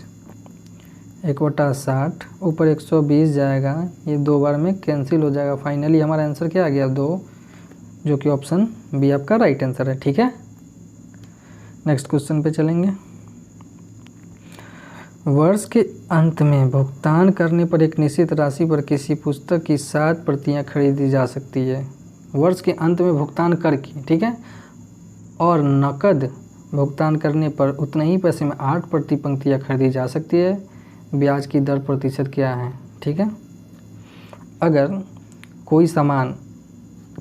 1/60 ऊपर 120 जाएगा, ये 2 बार में कैंसिल हो जाएगा। फाइनली हमारा आंसर क्या आ गया 2, जो कि ऑप्शन बी आपका राइट आंसर है, ठीक है। नेक्स्ट क्वेश्चन पे चलेंगे। वर्ष के अंत में भुगतान करने पर एक निश्चित राशि पर किसी पुस्तक की 7 प्रतियां खरीदी जा सकती है। वर्ष के अंत में भुगतान करके, ठीक है, और नकद भुगतान करने पर उतने ही पैसे में 8 प्रति पंक्तियाँ खरीदी जा सकती है। ब्याज की दर प्रतिशत क्या है, ठीक है। अगर कोई सामान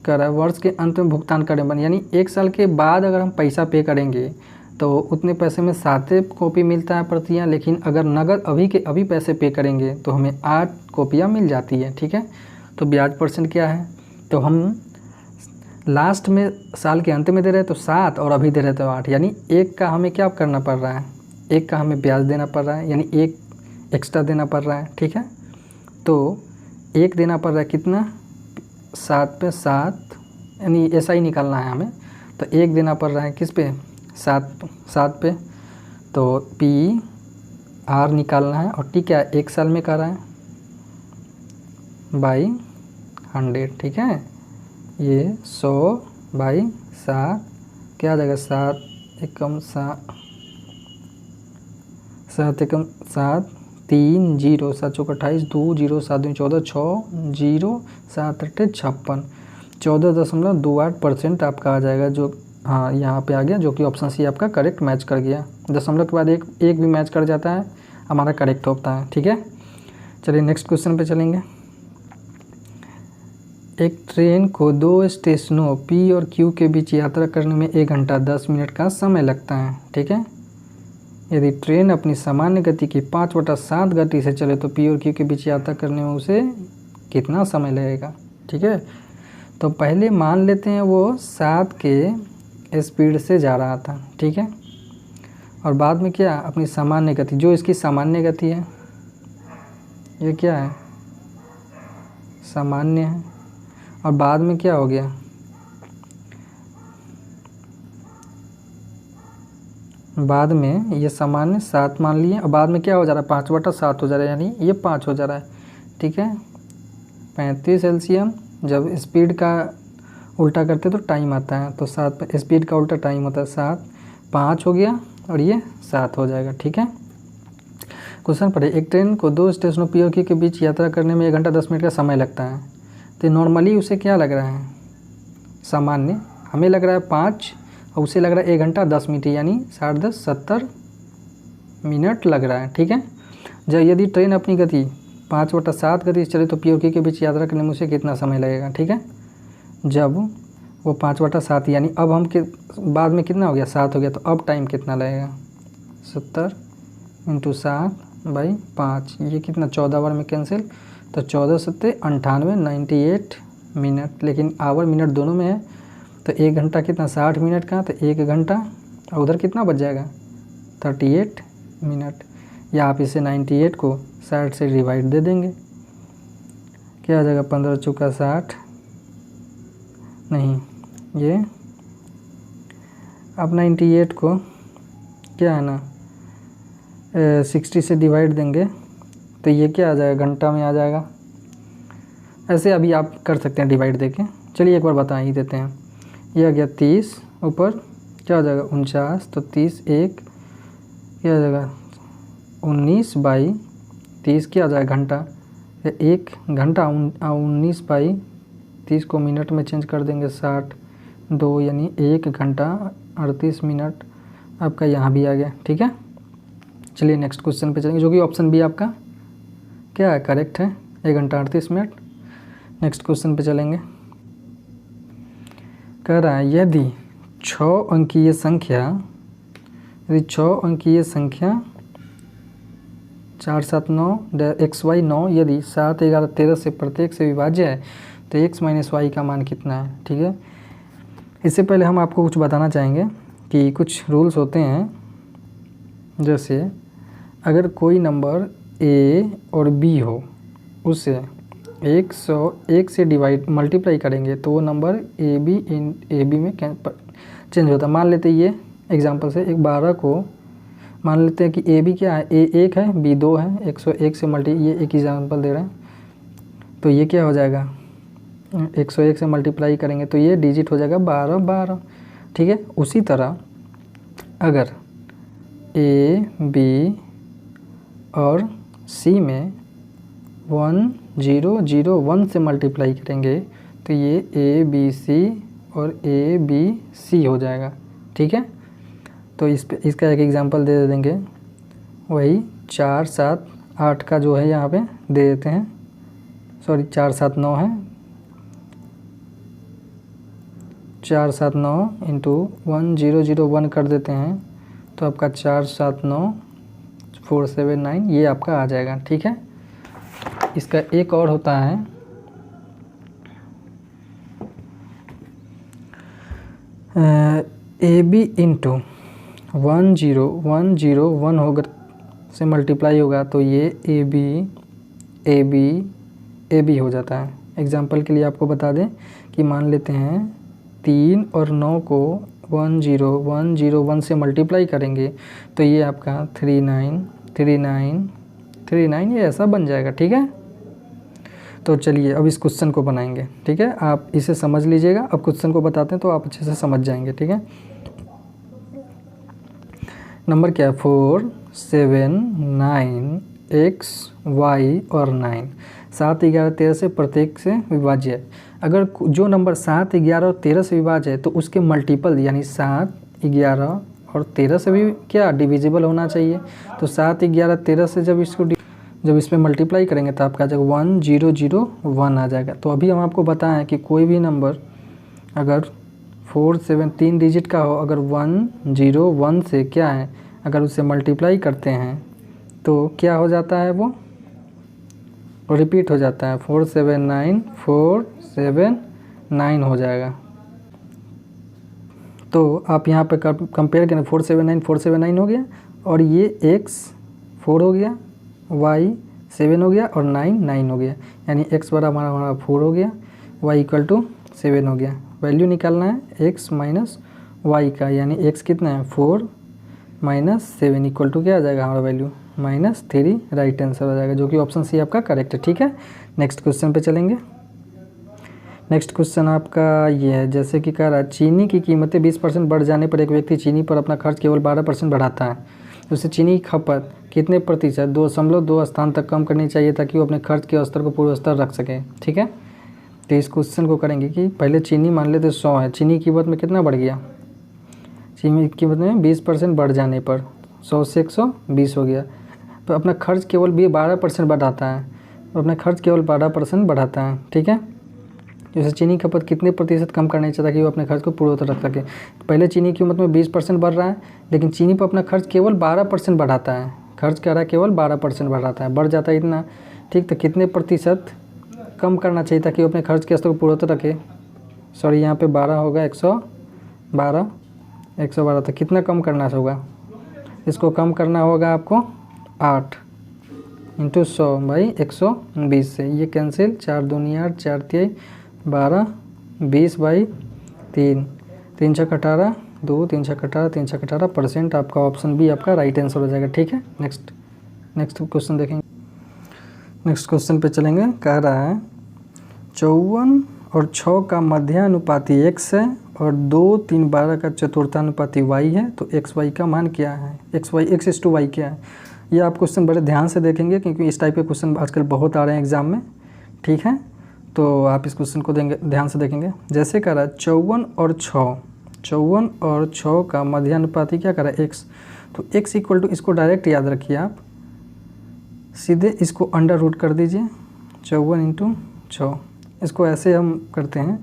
कर वर्ष के अंत में भुगतान करें बन, यानी 1 साल के बाद अगर हम पैसा पे करेंगे तो उतने पैसे में 7 कॉपी मिलता है प्रतियाँ, लेकिन अगर नगद अभी के अभी पैसे पे करेंगे तो हमें 8 कॉपियाँ मिल जाती है, ठीक है। तो ब्याज परसेंट क्या है, तो हम लास्ट में साल के अंत में दे रहे तो 7 और अभी दे रहे तो 8, यानी 1 का हमें क्या करना पड़ रहा है, 1 का हमें ब्याज देना पड़ रहा है, यानी 1 एक्स्ट्रा देना पड़ रहा है, ठीक है। तो 1 देना पड़ रहा है कितना 7 पे 7, यानी ऐसा ही निकालना है हमें। तो 1 देना पड़ रहा है किस पे 7 पे, तो P आर निकालना है और टी क्या है, 1 साल में कर रहा है बाई 100, ठीक है। ये 100/7 क्या आ जाएगा, 7 एकम 7, 7 एकम 7, 3 0, 7 चौक 28, 2 0, 7 दूनी 14, 6 0, 7 8 56, 14.28% आपका आ जाएगा, जो हाँ यहाँ पे आ गया, जो कि ऑप्शन सी आपका करेक्ट मैच कर गया। दशमलव के बाद एक भी मैच कर जाता है हमारा करेक्ट होता है, ठीक है। चलिए नेक्स्ट क्वेश्चन पे चलेंगे। एक ट्रेन को 2 स्टेशनों पी और क्यू के बीच यात्रा करने में 1 घंटा 10 मिनट का समय लगता है, ठीक है। यदि ट्रेन अपनी सामान्य गति की 5/7 गति से चले तो पी और क्यू के बीच यात्रा करने में उसे कितना समय लगेगा, ठीक है। तो पहले मान लेते हैं वो 7 के स्पीड से जा रहा था, ठीक है। और बाद में क्या, अपनी सामान्य गति, जो इसकी सामान्य गति है, ये क्या है, सामान्य है। और बाद में क्या हो गया, बाद में ये सामान्य 7 मान लिए और बाद में क्या हो जा रहा है, 5/7 हो जा रहा है, यानी ये 5 हो जा रहा है, ठीक है। 35 एलसीएम, जब स्पीड का उल्टा करते तो टाइम आता है, तो 7 स्पीड का उल्टा टाइम होता है, 7 5 हो गया और ये 7 हो जाएगा, ठीक है। क्वेश्चन पढ़े, एक ट्रेन को 2 स्टेशनों पी और क्यू के बीच यात्रा करने में 1 घंटा 10 मिनट का समय लगता है। तो नॉर्मली उसे क्या लग रहा है, सामान्य हमें लग रहा है 5 और उसे लग रहा है 1 घंटा 10 मिनट, यानी 60 10 70 मिनट लग रहा है, ठीक है। जब यदि ट्रेन अपनी गति 5/7 गति से चले तो पी और क्यू के बीच यात्रा करने में उसे कितना समय लगेगा, ठीक है। जब वो 5/7 यानी अब हम के बाद में कितना हो गया, 7 हो गया, तो अब टाइम कितना लगेगा, 70 × 7/5, ये कितना 14 बार में कैंसिल, तो 14 7 98 98 मिनट, लेकिन आवर मिनट दोनों में है, तो 1 घंटा कितना 60 मिनट का, तो 1 घंटा और उधर कितना बच जाएगा 38 मिनट, या आप इसे 98 को 60 से डिवाइड दे देंगे, क्या आ जाएगा 15 चौका 60, नहीं ये अब 98 को क्या है ना 60 से डिवाइड देंगे तो ये क्या आ जाएगा, घंटा में आ जाएगा। ऐसे अभी आप कर सकते हैं डिवाइड देके, चलिए एक बार बता ही देते हैं। ये आ गया 30, ऊपर क्या हो जाएगा 49, तो 30 1 क्या आ जाएगा 19/30 क्या आ जाएगा घंटा, 1 घंटा 19/30 को मिनट में चेंज कर देंगे 62, यानी 1 घंटा 38 मिनट आपका यहाँ भी आ गया, ठीक है। चलिए नेक्स्ट क्वेश्चन पे चलेंगे, जो कि ऑप्शन बी आपका क्या है, करेक्ट है, 1 घंटा 38 मिनट। नेक्स्ट क्वेश्चन पे चलेंगे, कह रहा है यदि 6 अंकीय संख्या 4 7 9 xy 9 यदि 7 11 13 से प्रत्येक से विभाज्य है तो x - y का मान कितना है, ठीक है। इससे पहले हम आपको कुछ बताना चाहेंगे कि कुछ रूल्स होते हैं, जैसे अगर कोई नंबर a और b हो, उसे 101 से मल्टीप्लाई करेंगे तो वो नंबर ए बी में चेंज होता है। मान लेते हैं ये एग्जांपल से, एक 12 को मान लेते हैं कि ए बी क्या है, ए 1 है बी 2 है, 101 से ये एक एग्जांपल दे रहे हैं, तो ये क्या हो जाएगा 101 से मल्टीप्लाई करेंगे तो ये डिजिट हो जाएगा 12 12, ठीक है। उसी तरह अगर ए बी और सी में 1 0 0 1 से मल्टीप्लाई करेंगे तो ये ए बी सी और ए बी सी हो जाएगा, ठीक है। तो इसका एक एग्जांपल दे देंगे, वही 4 7 8 का जो है यहाँ पे दे देते हैं, सॉरी 4 7 9 है, 4 7 9 इंटू 1 0 0 1 कर देते हैं तो आपका 4 7 9 4 7 9 ये आपका आ जाएगा, ठीक है। इसका एक और होता है ए बी इंटू 1 0 1 0 1 होगा से मल्टीप्लाई होगा तो ये ए बी हो जाता है। एग्जांपल के लिए आपको बता दें कि मान लेते हैं 3 और 9 को 1 0 1 0 1 से मल्टीप्लाई करेंगे तो ये आपका 3 9 39 ये ऐसा बन जाएगा। ठीक है, तो चलिए अब इस क्वेश्चन को बनाएंगे। ठीक है, आप इसे समझ लीजिएगा। अब क्वेश्चन को बताते हैं तो आप अच्छे से समझ जाएंगे। ठीक है, नंबर क्या है 4 7 9 x y और 9 7 11 13 से प्रत्येक से विभाज्य है। अगर जो नंबर 7 11 और 13 से विभाज्य है तो उसके मल्टीपल यानी 7 11 और 13 से भी क्या डिविजिबल होना चाहिए। तो 7 11 13 से जब इसमें मल्टीप्लाई करेंगे तो आपका जब 1 0 0 1 आ जाएगा। तो अभी हम आपको बताएं कि कोई भी नंबर अगर 4 7 3 डिजिट का हो, अगर 1 0 1 से क्या है अगर उसे मल्टीप्लाई करते हैं तो क्या हो जाता है, वो रिपीट हो जाता है। 4 7 9 4 7 9 हो जाएगा। तो आप यहाँ पे कंपेयर करें 4 7 9 4 7 9 हो गया और ये x 4 हो गया, y 7 हो गया और 9 9 हो गया। यानी x बराबर हमारा 4 हो गया, y इक्वल टू 7 हो गया। वैल्यू निकालना है x माइनस वाई का, यानी x कितना है 4 माइनस 7 इक्वल टू क्या आ जाएगा हमारा वैल्यू -3। राइट आंसर हो जाएगा, जो कि ऑप्शन सी आपका करेक्ट है। ठीक है, नेक्स्ट क्वेश्चन पे चलेंगे। नेक्स्ट क्वेश्चन आपका ये है, जैसे कि कह रहा है चीनी की कीमतें 20% बढ़ जाने पर एक व्यक्ति चीनी पर अपना खर्च केवल 12% बढ़ाता है। तो उसे चीनी की खपत कितने प्रतिशत 2.2 स्थान तक कम करनी चाहिए ताकि वो अपने खर्च के स्तर को पूर्व स्तर रख सके। ठीक है, तो इस क्वेश्चन को करेंगे कि पहले चीनी मान लेते 100 है, चीनी की कीमत में कितना बढ़ गया, चीनी की कीमत में 20% बढ़ जाने पर 100 से 120 हो गया। तो अपना खर्च केवल भी 12% बढ़ाता है, तो अपना खर्च केवल 12% बढ़ाता है। ठीक है, जैसे चीनी की खपत कितने प्रतिशत कम करना चाहिए ताकि वो अपने खर्च को पूर्वोत्तर रख सके। पहले चीनी की कीमत में 20% बढ़ रहा है, लेकिन चीनी पर अपना खर्च केवल 12% बढ़ाता है। खर्च क्या रहा है, केवल 12% बढ़ाता है, बढ़ जाता है इतना। ठीक, तो कितने प्रतिशत कम करना चाहिए ताकि वो अपने खर्च के स्तर को पूर्वोत्तर रखे। सॉरी, यहाँ पे 12 होगा, 112 तो कितना कम करना होगा, इसको कम करना होगा आपको 8 इंटू 100 बाई 120 से, ये कैंसिल, 4 दूनी 8 4 3 12 20 बाई 3 3 6 18 2 3 6 18 3 6 18%। आपका ऑप्शन बी आपका राइट आंसर हो जाएगा। ठीक है, नेक्स्ट क्वेश्चन देखेंगे। नेक्स्ट क्वेश्चन पे चलेंगे। कह रहा है 54 और 6 का मध्यानुपाती x है और 2 3 12 का चतुर्थानुपाती y है, तो एक्स वाई का मान क्या है, x/y क्या है। ये आप क्वेश्चन बड़े ध्यान से देखेंगे क्योंकि इस टाइप के क्वेश्चन आजकल बहुत आ रहे हैं एग्जाम में। ठीक है, तो आप इस क्वेश्चन को ध्यान से देखेंगे। जैसे कह रहा है 54 और 6 का मध्यानुपाती क्या कह रहा है x, तो x इक्वल टू, इसको डायरेक्ट याद रखिए आप, सीधे इसको अंडर रूट कर दीजिए 54 इंटू 6। इसको ऐसे हम करते हैं,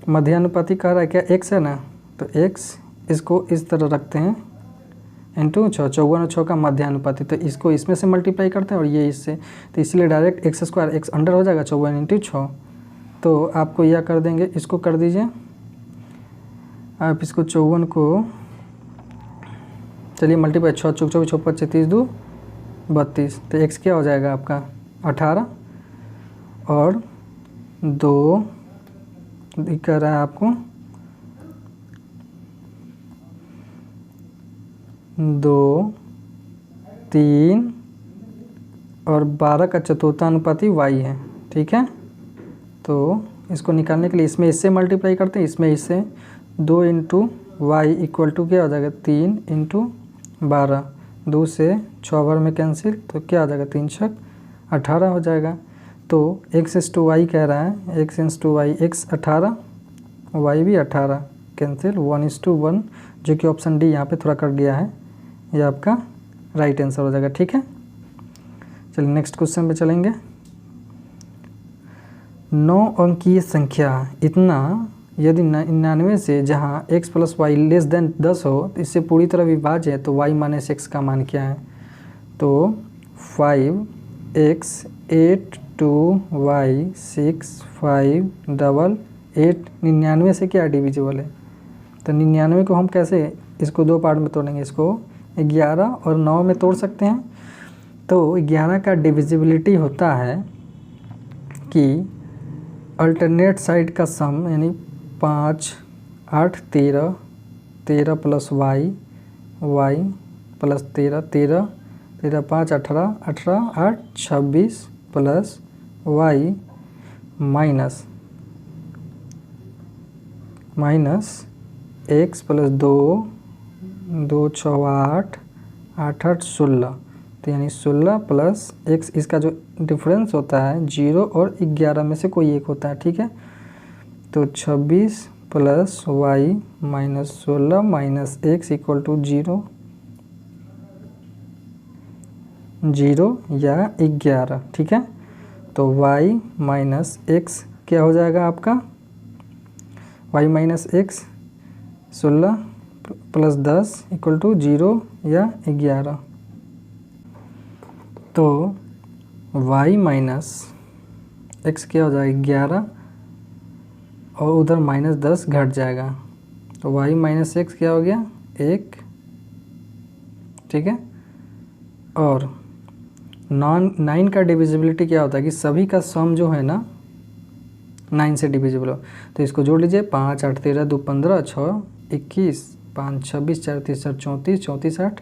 मध्यानुपाती कह रहा है क्या x है ना, तो x इसको इस तरह रखते हैं इंटू 6, 54 और 6 का मध्यानुपाती, तो इसको इसमें से मल्टीप्लाई करते हैं और ये इससे, तो इसलिए डायरेक्ट x² अंडर हो जाएगा 54 इंटू 6। तो आपको यह कर देंगे, इसको कर दीजिए आप, इसको 54 को चलिए मल्टीप्लाई 6 चौक 24 6 5 30 2 32, तो x क्या हो जाएगा आपका 18 और 2 कह रहा है आपको 2 3 और 12 का चतुर्थानुपाती y है। ठीक है, तो इसको निकालने के लिए इसमें इससे मल्टीप्लाई करते हैं, इसमें इससे 2 इंटू वाई इक्वल टू क्या हो जाएगा 3 इंटू 12, 2 से 6 बार में कैंसिल, तो क्या आ जाएगा 3 6 18 हो जाएगा। तो x/y कह रहा है, x/y x 18 y भी 18 कैंसिल, 1:1, जो कि ऑप्शन डी यहाँ पे थोड़ा कट गया है, ये आपका राइट आंसर हो जाएगा। ठीक है, चलिए नेक्स्ट क्वेश्चन पे चलेंगे। 9 अंकीय संख्या इतना यदि 99 से जहाँ x + y < 10 हो तो इससे पूरी तरह विभाज्य है, तो y - x का मान क्या है। तो 5x 8 2 y 6 5 8 8 99 से क्या डिविजिबल है। तो 99 को हम कैसे, इसको 2 पार्ट में तोड़ेंगे, इसको 11 और 9 में तोड़ सकते हैं। तो 11 का डिविजिबिलिटी होता है कि अल्टरनेट साइड का सम, यानी 5 8 13 13 + y y + 13 13 तेरह 5 18, 18 8 26 plus y minus x plus 2 2 6 8 8 8 16, तो यानी 16 प्लस एक्स, इसका जो डिफरेंस होता है 0 और 11 में से कोई एक होता है, ठीक है। तो 26 plus y minus 16 minus x equal to 0 या 11, ठीक है। तो y माइनस एक्स क्या हो जाएगा आपका, y minus x 16 plus 10 equal to 0 या 11। तो y माइनस एक्स क्या हो जाएगा 11 और उधर माइनस 10 घट जाएगा, तो y माइनस एक्स क्या हो गया 1, ठीक है। और 9 का डिविजिबिलिटी क्या होता है कि सभी का सम जो है ना 9 से डिविजिबल हो, तो इसको जोड़ लीजिए 5 8 13 2 15 6 21 5 26 4 30 34 34 8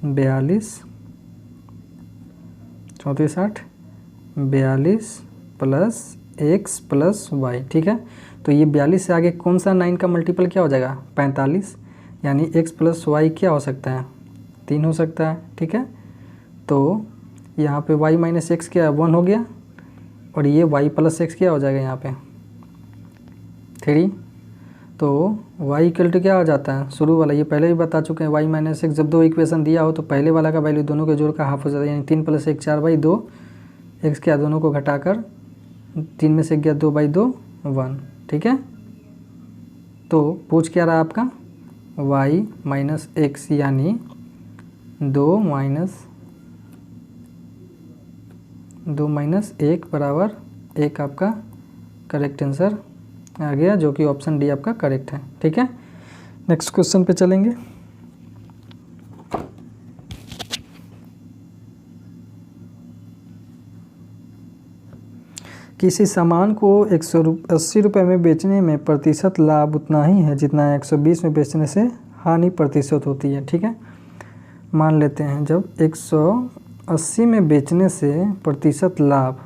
42 34 8 42 प्लस एक्स प्लस वाई, ठीक है। तो ये 42 से आगे कौन सा 9 का मल्टीपल क्या हो जाएगा 45, यानी एक्स प्लस वाई क्या हो सकता है 3 हो सकता है, ठीक है। तो यहाँ पे y माइनस एक्स क्या है 1 हो गया, और ये y प्लस एक्स क्या हो जाएगा यहाँ पे 3। तो y इक्वल टू क्या हो जाता है शुरू वाला, ये पहले भी बता चुके हैं, y माइनस एक्स जब दो इक्वेशन दिया हो तो पहले वाला का वैल्यू दोनों के जोड़ का हाफ हो जाता है, यानी 3 प्लस 1 4/2, एक्स क्या दोनों को घटाकर 3 में से गया 2/2 1, ठीक है। तो पूछ क्या रहा आपका y माइनस एक्स, यानी 2 माइनस 1 बराबर 1 आपका करेक्ट आंसर आ गया, जो कि ऑप्शन डी आपका करेक्ट है, ठीक है। नेक्स्ट क्वेश्चन पे चलेंगे। किसी सामान को 180 रुपये में बेचने में प्रतिशत लाभ उतना ही है जितना 120 में बेचने से हानि प्रतिशत होती है, ठीक है। मान लेते हैं जब 180 में बेचने से प्रतिशत लाभ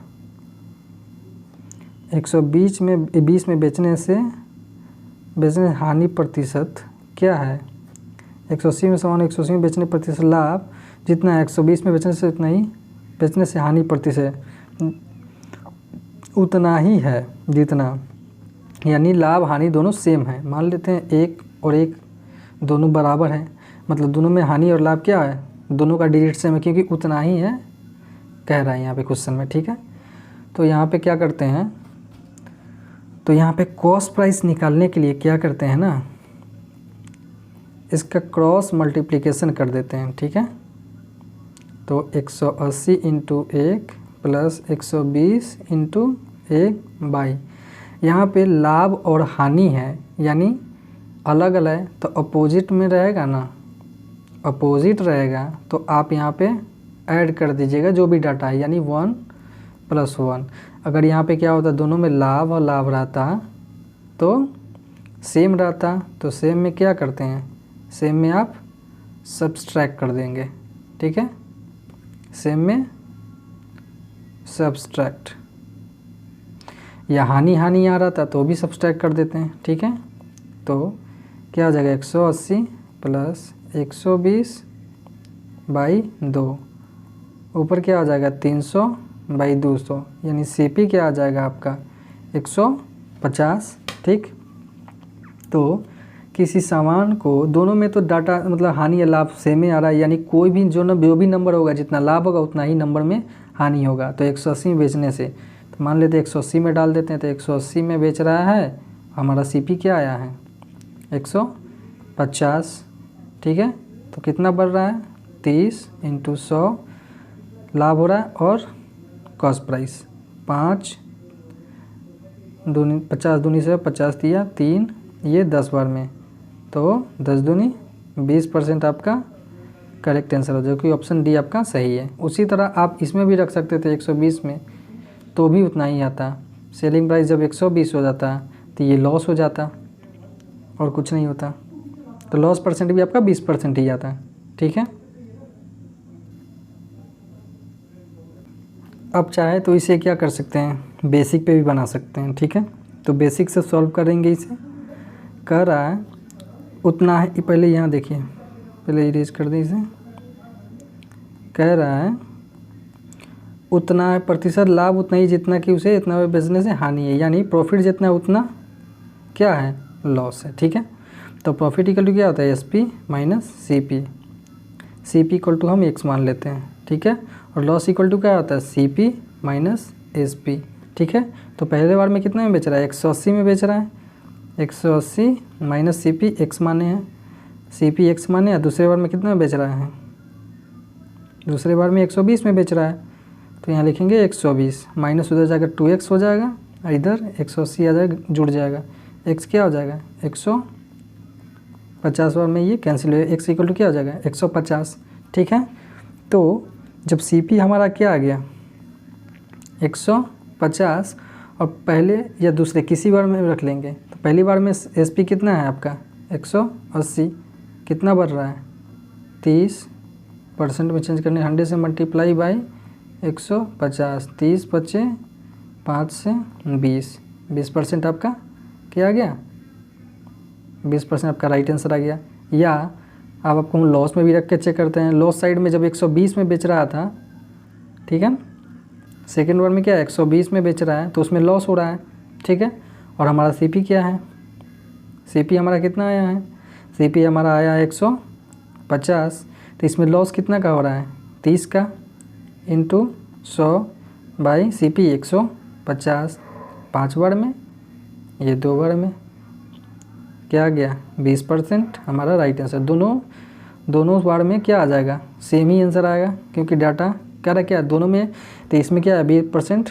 120 में बेचने से हानि प्रतिशत क्या है, 180 में सामान 180 में बेचने प्रतिशत लाभ जितना 120 में बेचने से उतना ही बेचने से हानि प्रतिशत उतना ही है जितना, यानी लाभ हानि दोनों सेम है। मान लेते हैं 1 और 1 दोनों बराबर हैं, मतलब दोनों में हानि और लाभ क्या है दोनों का डिजिट सेम है, क्योंकि उतना ही है कह रहा है यहाँ पे क्वेश्चन में, ठीक है। तो यहाँ पे क्या करते हैं, तो यहाँ पे कॉस्ट प्राइस निकालने के लिए क्या करते हैं ना, इसका क्रॉस मल्टीप्लिकेशन कर देते हैं, ठीक है। तो 180 इंटू 1 प्लस 120 इंटू 1/, यहाँ पे लाभ और हानि है यानी अलग अलग, तो अपोजिट में रहेगा ना, अपोजिट रहेगा तो आप यहाँ पे ऐड कर दीजिएगा जो भी डाटा है, यानी 1 + 1। अगर यहाँ पे क्या होता दोनों में लाभ और लाभ रहता तो सेम रहता, तो सेम में क्या करते हैं, सेम में आप सब्सट्रैक्ट कर देंगे, ठीक है। सेम में सब्सट्रैक्ट, या हानि आ रहा था तो भी सब्सट्रैक्ट कर देते हैं, ठीक है। तो क्या हो जाएगा 180 प्लस 120/2, ऊपर क्या हो जाएगा 300/200, यानी CP क्या आ जाएगा आपका 150, ठीक। तो किसी सामान को दोनों में तो डाटा मतलब हानि या लाभ सेम ही आ रहा है, यानी कोई भी जो भी नंबर होगा जितना लाभ होगा उतना ही नंबर में हानि होगा। तो 180 में बेचने से, तो मान लेते हैं 180 में डाल देते हैं, तो 180 में बेच रहा है, हमारा CP क्या आया है 150, ठीक है। तो कितना बढ़ रहा है 30 × 100 लाभ हो रहा है, और कॉस्ट प्राइस 5 दूनी 50 दूनी से 50 दिया 3, ये 10 बार में, तो 10 दूनी 20% आपका करेक्ट आंसर हो, जो कि ऑप्शन डी आपका सही है। उसी तरह आप इसमें भी रख सकते थे 120 में, तो भी उतना ही आता। सेलिंग प्राइस जब 120 हो जाता तो ये लॉस हो जाता और कुछ नहीं होता, तो लॉस परसेंट भी आपका 20% ही आता है, ठीक है। अब चाहे तो इसे क्या कर सकते हैं, बेसिक पे भी बना सकते हैं, ठीक है। तो बेसिक से सॉल्व करेंगे। इसे कह रहा है उतना है, पहले यहाँ देखिए, पहले इरेज कर दें इसे। कह रहा है उतना है प्रतिशत लाभ उतना ही जितना कि उसे इतना बेचने से हानि है, यानी प्रॉफिट जितना उतना क्या है, लॉस है, ठीक है। तो प्रॉफिट इक्वल टू क्या होता है, SP minus CP। CP equal to हम x मान लेते हैं, ठीक है। और लॉस इक्वल टू क्या होता है, CP माइनस SP, ठीक है। तो पहले बार में कितना में बेच रहा है, 180 में बेच रहा है। 180 माइनस CP x माने हैं, CP x माने हैं। दूसरे बार में कितना में बेच रहा है, दूसरे बार में 120 में बेच रहा है। तो यहाँ लिखेंगे 120 माइनस उधर जाकर 2x हो जाएगा और इधर 180 आ जाएगा, जुड़ जाएगा। x क्या हो जाएगा, 150 बार में ये कैंसिल हो, x इक्वल टू क्या हो जाएगा, 150, ठीक है। तो जब CP हमारा क्या आ गया 150 और पहले या दूसरे किसी बार में रख लेंगे, तो पहली बार में SP कितना है आपका 180, कितना बढ़ रहा है 30% में चेंज करने 100 से मल्टीप्लाई बाई 150, 30 बचे 5 से 20% आपका क्या आ गया, 20% आपका राइट आंसर आ गया। या अब आपको हम लॉस में भी रख के चेक करते हैं। लॉस साइड में जब 120 में बेच रहा था, ठीक है, सेकेंड बार में क्या है 120 में बेच रहा है, तो उसमें लॉस हो रहा है, ठीक है। और हमारा CP क्या है, CP हमारा कितना आया है, CP हमारा आया है 150। तो इसमें लॉस कितना का हो रहा है, 30 का इंटू 100 बाई CP 150, 5 बार में, ये 2 बार में, क्या आ गया 20% हमारा राइट आंसर। दोनों बार में क्या आ जाएगा, सेम ही आंसर आएगा, क्योंकि डाटा क्या रहा क्या दोनों में। तो इसमें क्या है 20%,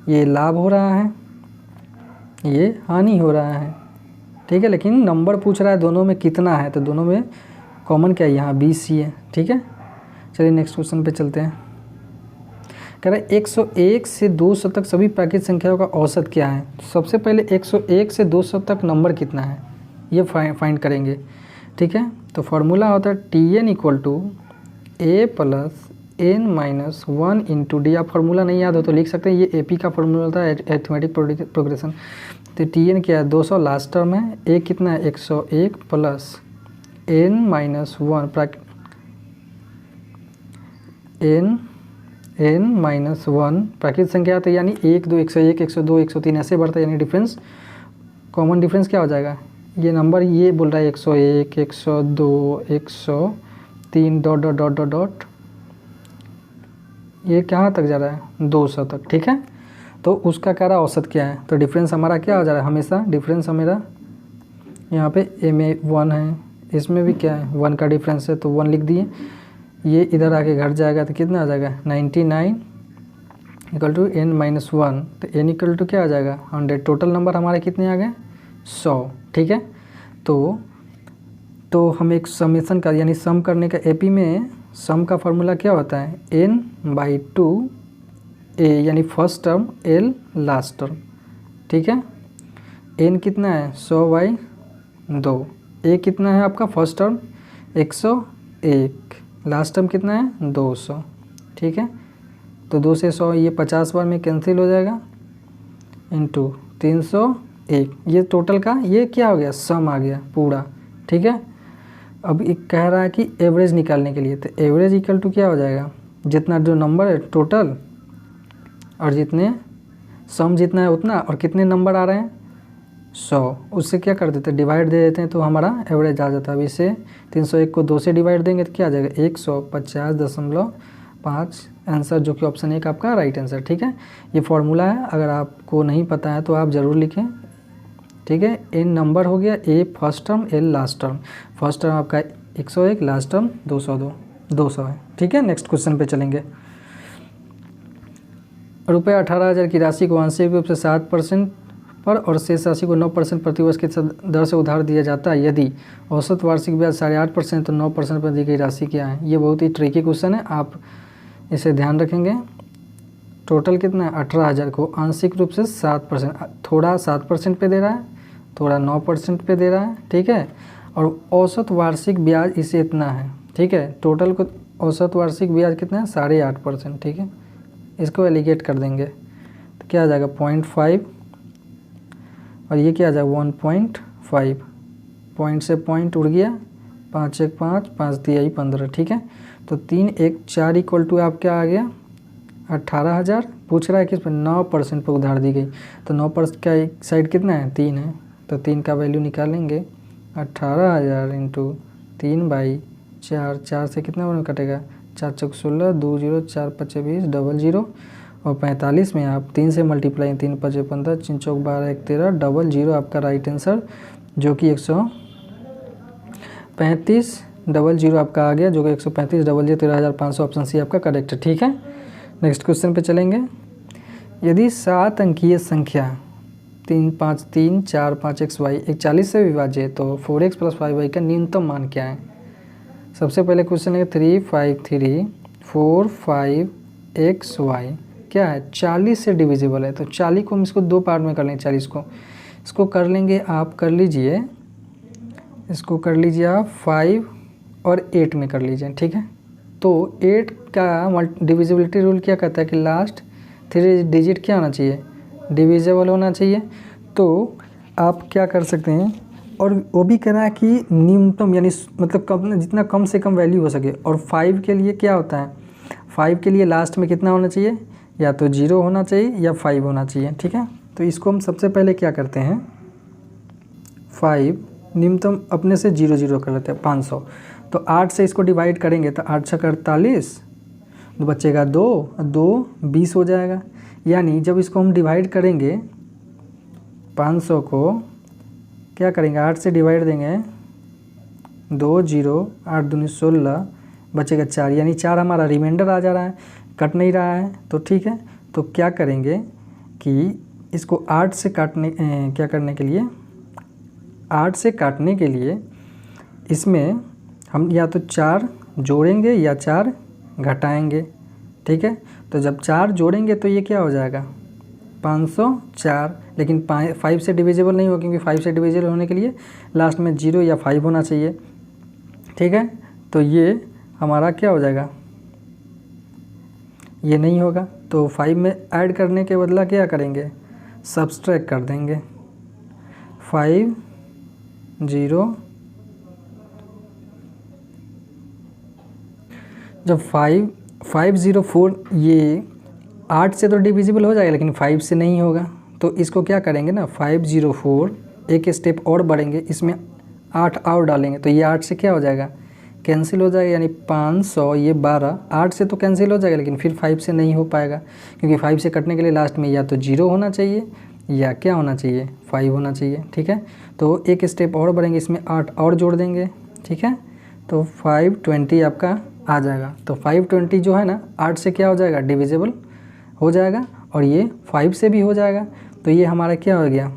ये लाभ हो रहा है, ये हानि हो रहा है, ठीक है। लेकिन नंबर पूछ रहा है दोनों में कितना है, तो दोनों में कॉमन क्या है, यहाँ 20 ही है, ठीक है। चलिए नेक्स्ट क्वेश्चन पे चलते हैं। कह रहा है 101 से 200 तक सभी प्राकृतिक संख्याओं का औसत क्या है। सबसे पहले 101 से 200 तक नंबर कितना है ये फाइंड करेंगे, ठीक है। तो फार्मूला होता है TN equal to A plus N minus 1 into D। आप फार्मूला नहीं याद हो तो लिख सकते हैं, ये AP का फार्मूला होता है, अरिथमेटिक प्रोग्रेशन। तो TN क्या है 200 लास्ट टर्म है, A कितना है 101 plus N minus 1 N minus 1 प्राकृतिक संख्या, तो यानी 1 2 101 102 103 ऐसे बढ़ता है, यानी डिफरेंस कॉमन डिफरेंस क्या हो जाएगा, ये नंबर ये बोल रहा है 101 102 103 dot dot dot dot dot, ये कहाँ तक जा रहा है 200 तक, ठीक है। तो उसका कह रहा औसत क्या है, तो डिफरेंस हमारा क्या हो जा रहा है, हमेशा डिफरेंस हमारा यहाँ पे में 1 है, इसमें भी क्या है 1 का डिफरेंस है, तो 1 लिख दिए। ये इधर आके घट जाएगा तो कितना आ जाएगा 99 इक्वल टू N माइनस 1, तो N इक्वल टू क्या आ जाएगा 100। टोटल नंबर हमारे कितने आ गए 100, ठीक है। तो हम एक समेशन का यानी सम करने का AP में सम का फार्मूला क्या होता है N/2 A, यानी first term L last term, ठीक है। N कितना है 100/2, A कितना है आपका फर्स्ट टर्म 101, लास्ट टर्म कितना है 200, ठीक है। तो 2 से 100 ये 50 बार में कैंसिल हो जाएगा इंटू 301, ये टोटल का ये क्या हो गया सम आ गया पूरा, ठीक है। अब एक कह रहा है कि एवरेज निकालने के लिए, तो एवरेज इक्वल टू क्या हो जाएगा, जितना जो नंबर है टोटल और जितने सम जितना है उतना, और कितने नंबर आ रहे हैं 100, उससे क्या कर देते हैं डिवाइड दे देते हैं, तो हमारा एवरेज आ जाता है। अब इसे 301 को 2 से डिवाइड देंगे तो क्या आ जाएगा 150.5 आंसर, जो कि ऑप्शन 1 आपका राइट आंसर, ठीक है। ये फॉर्मूला है, अगर आपको नहीं पता है तो आप ज़रूर लिखें, ठीक है। N नंबर हो गया, A first term L last term, first term आपका 101, लास्ट टर्म 200 है, ठीक है। नेक्स्ट क्वेश्चन पे चलेंगे। रुपये 18,000 की राशि को आंशिक रूप से 7% पर और शेष राशि को 9% प्रतिवर्ष की दर से उधार दिया जाता है, यदि औसत वार्षिक ब्याज 8.5% तो 9% पर दी गई राशि क्या है। ये बहुत ही ट्रिकी क्वेश्चन है, आप इसे ध्यान रखेंगे। टोटल कितना है 18,000 को आंशिक रूप से 7%, थोड़ा 7% पे दे रहा है, थोड़ा 9% पे दे रहा है, ठीक है। और औसत वार्षिक ब्याज इसे इतना है, ठीक है। टोटल को औसत वार्षिक ब्याज कितना है 8.5%, ठीक है। इसको एलिगेट कर देंगे तो क्या आ जाएगा 0.5 और ये क्या आ जाएगा 1.5। पॉइंट से पॉइंट उड़ गया, 5 1 5, 5 दिया ही 15, ठीक है। तो 3 1 4 इक्वल टू आप क्या आ गया 18,000। पूछ रहा है किस पर 9% पर उधार दी गई, तो 9% का एक साइड कितना है 3 है, तो 3 का वैल्यू निकालेंगे 18,000 इंटू 3/4, 4 से कितना बना कटेगा 4 चौक 16, 2 0, 4 5 20, 00 और 45 में आप 3 से मल्टीप्लाई, 3 5 15, 3 चौक 12, 1 13, 00 आपका राइट आंसर जो कि 135 00 आपका आ गया जो कि 135 00 13,500 ऑप्शन सी आपका करेक्ट है, ठीक है। नेक्स्ट क्वेश्चन पे चलेंगे। यदि 7 अंकीय संख्या 3 5 3 4 5 XY एक 40 से विभाज्य है तो 4x + 5y का न्यूनतम मान क्या है। सबसे पहले क्वेश्चन है 3 5 3 4 5 XY क्या है 40 से डिविजिबल है, तो 40 को हम इसको 2 पार्ट में कर लेंगे। 40 को इसको कर लेंगे, आप कर लीजिए, इसको कर लीजिए आप 5 और 8 में कर लीजिए, ठीक है। तो 8 का डिविजिबिलिटी रूल क्या कहता है कि लास्ट 3 डिजिट क्या होना चाहिए डिविजिबल होना चाहिए। तो आप क्या कर सकते हैं, और वो भी कह रहा है कि न्यूनतम यानी मतलब कम, जितना कम से कम वैल्यू हो सके। और 5 के लिए क्या होता है, 5 के लिए लास्ट में कितना होना चाहिए, या तो 0 होना चाहिए या 5 होना चाहिए, ठीक है। तो इसको हम सबसे पहले क्या करते हैं 5 न्यूनतम अपने से 0 0 कर लेते हैं 500। तो 8 से इसको डिवाइड करेंगे तो 8 छक्का 48, तो बचेगा 2 2 20 हो जाएगा। यानी जब इसको हम डिवाइड करेंगे 500 को क्या करेंगे 8 से डिवाइड देंगे 2 0, 8 दूनी 16, बचेगा 4, यानी 4 हमारा रिमाइंडर आ जा रहा है, कट नहीं रहा है, तो ठीक है। तो क्या करेंगे कि इसको 8 से काटने क्या करने के लिए 8 से काटने के लिए इसमें हम या तो 4 जोड़ेंगे या 4 घटाएंगे, ठीक है। तो जब 4 जोड़ेंगे तो ये क्या हो जाएगा 504, लेकिन 5 से डिविजिबल नहीं हो, क्योंकि 5 से डिविजिबल होने के लिए लास्ट में 0 या 5 होना चाहिए, ठीक है। तो ये हमारा क्या हो जाएगा, ये नहीं होगा। तो 5 में ऐड करने के बदला क्या करेंगे सब्सट्रैक्ट कर देंगे 5 0। जब 504 ये 8 से तो डिविजिबल हो जाएगा लेकिन 5 से नहीं होगा, तो इसको क्या करेंगे ना 504 एक स्टेप और बढ़ेंगे, इसमें 8 और डालेंगे तो ये 8 से क्या हो जाएगा कैंसिल हो जाएगा, यानी 500 ये 12, 8 से तो कैंसिल हो जाएगा लेकिन फिर 5 से नहीं हो पाएगा, क्योंकि 5 से कटने के लिए लास्ट में या तो 0 होना चाहिए या क्या होना चाहिए 5 होना चाहिए, ठीक है। तो एक स्टेप और बढ़ेंगे, इसमें 8 और जोड़ देंगे, ठीक है। तो 520 आपका आ जाएगा। तो 520 जो है ना 8 से क्या हो जाएगा डिविजिबल हो जाएगा, और ये 5 से भी हो जाएगा। तो ये हमारा क्या हो गया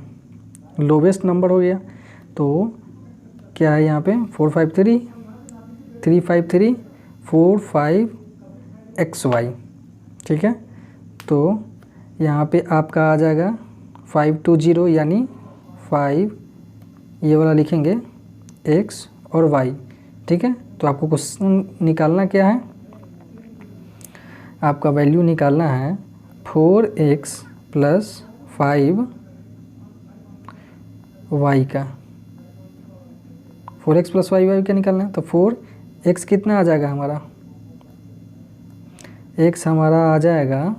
लोवेस्ट नंबर हो गया। तो क्या है यहाँ पे 453 353 45 XY, ठीक है। तो यहाँ पे आपका आ जाएगा 520, यानी 5 ये वाला लिखेंगे X और Y, ठीक है। तो आपको क्वेश्चन निकालना क्या है, आपका वैल्यू निकालना है 4x + 5y का, 4x + 5y का निकालना है। तो 4x कितना आ जाएगा हमारा, x हमारा आ जाएगा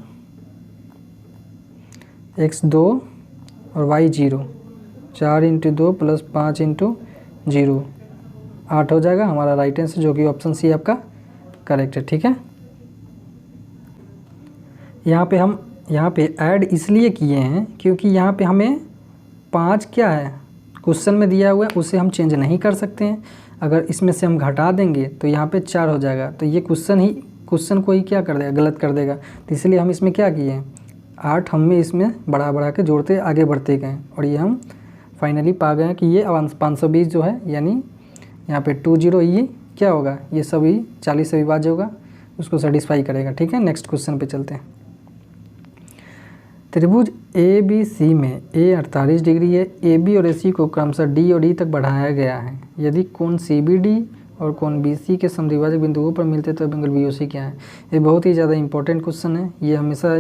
x 2 और y 0, 4 × 2 + 5 × 0 8 हो जाएगा हमारा राइट आंसर, जो कि ऑप्शन सी आपका करेक्ट है, ठीक है। यहाँ पे ऐड इसलिए किए हैं क्योंकि यहाँ पे हमें 5 क्या है क्वेश्चन में दिया हुआ है, उसे हम चेंज नहीं कर सकते हैं। अगर इसमें से हम घटा देंगे तो यहाँ पे 4 हो जाएगा, तो ये क्वेश्चन को ही क्या कर देगा गलत कर देगा। तो इसलिए हम इसमें क्या किए हैं 8 हमें इसमें बढ़ा के जोड़ते आगे बढ़ते गए, और ये हम फाइनली पा गए हैं कि ये 520 जो है, यानी यहाँ पे 20 ये क्या होगा, ये सभी 40 से विभाज्य होगा, उसको सेटिस्फाई करेगा, ठीक है। नेक्स्ट क्वेश्चन पे चलते हैं। त्रिभुज ABC में A 48 डिग्री है, AB और AC को क्रमशः D और E तक बढ़ाया गया है। यदि कोण CBD और कोण BC के समद्विभाजक बिंदुओं पर मिलते तो एंगल BOC क्या है। ये बहुत ही ज़्यादा इंपॉर्टेंट क्वेश्चन है, ये हमेशा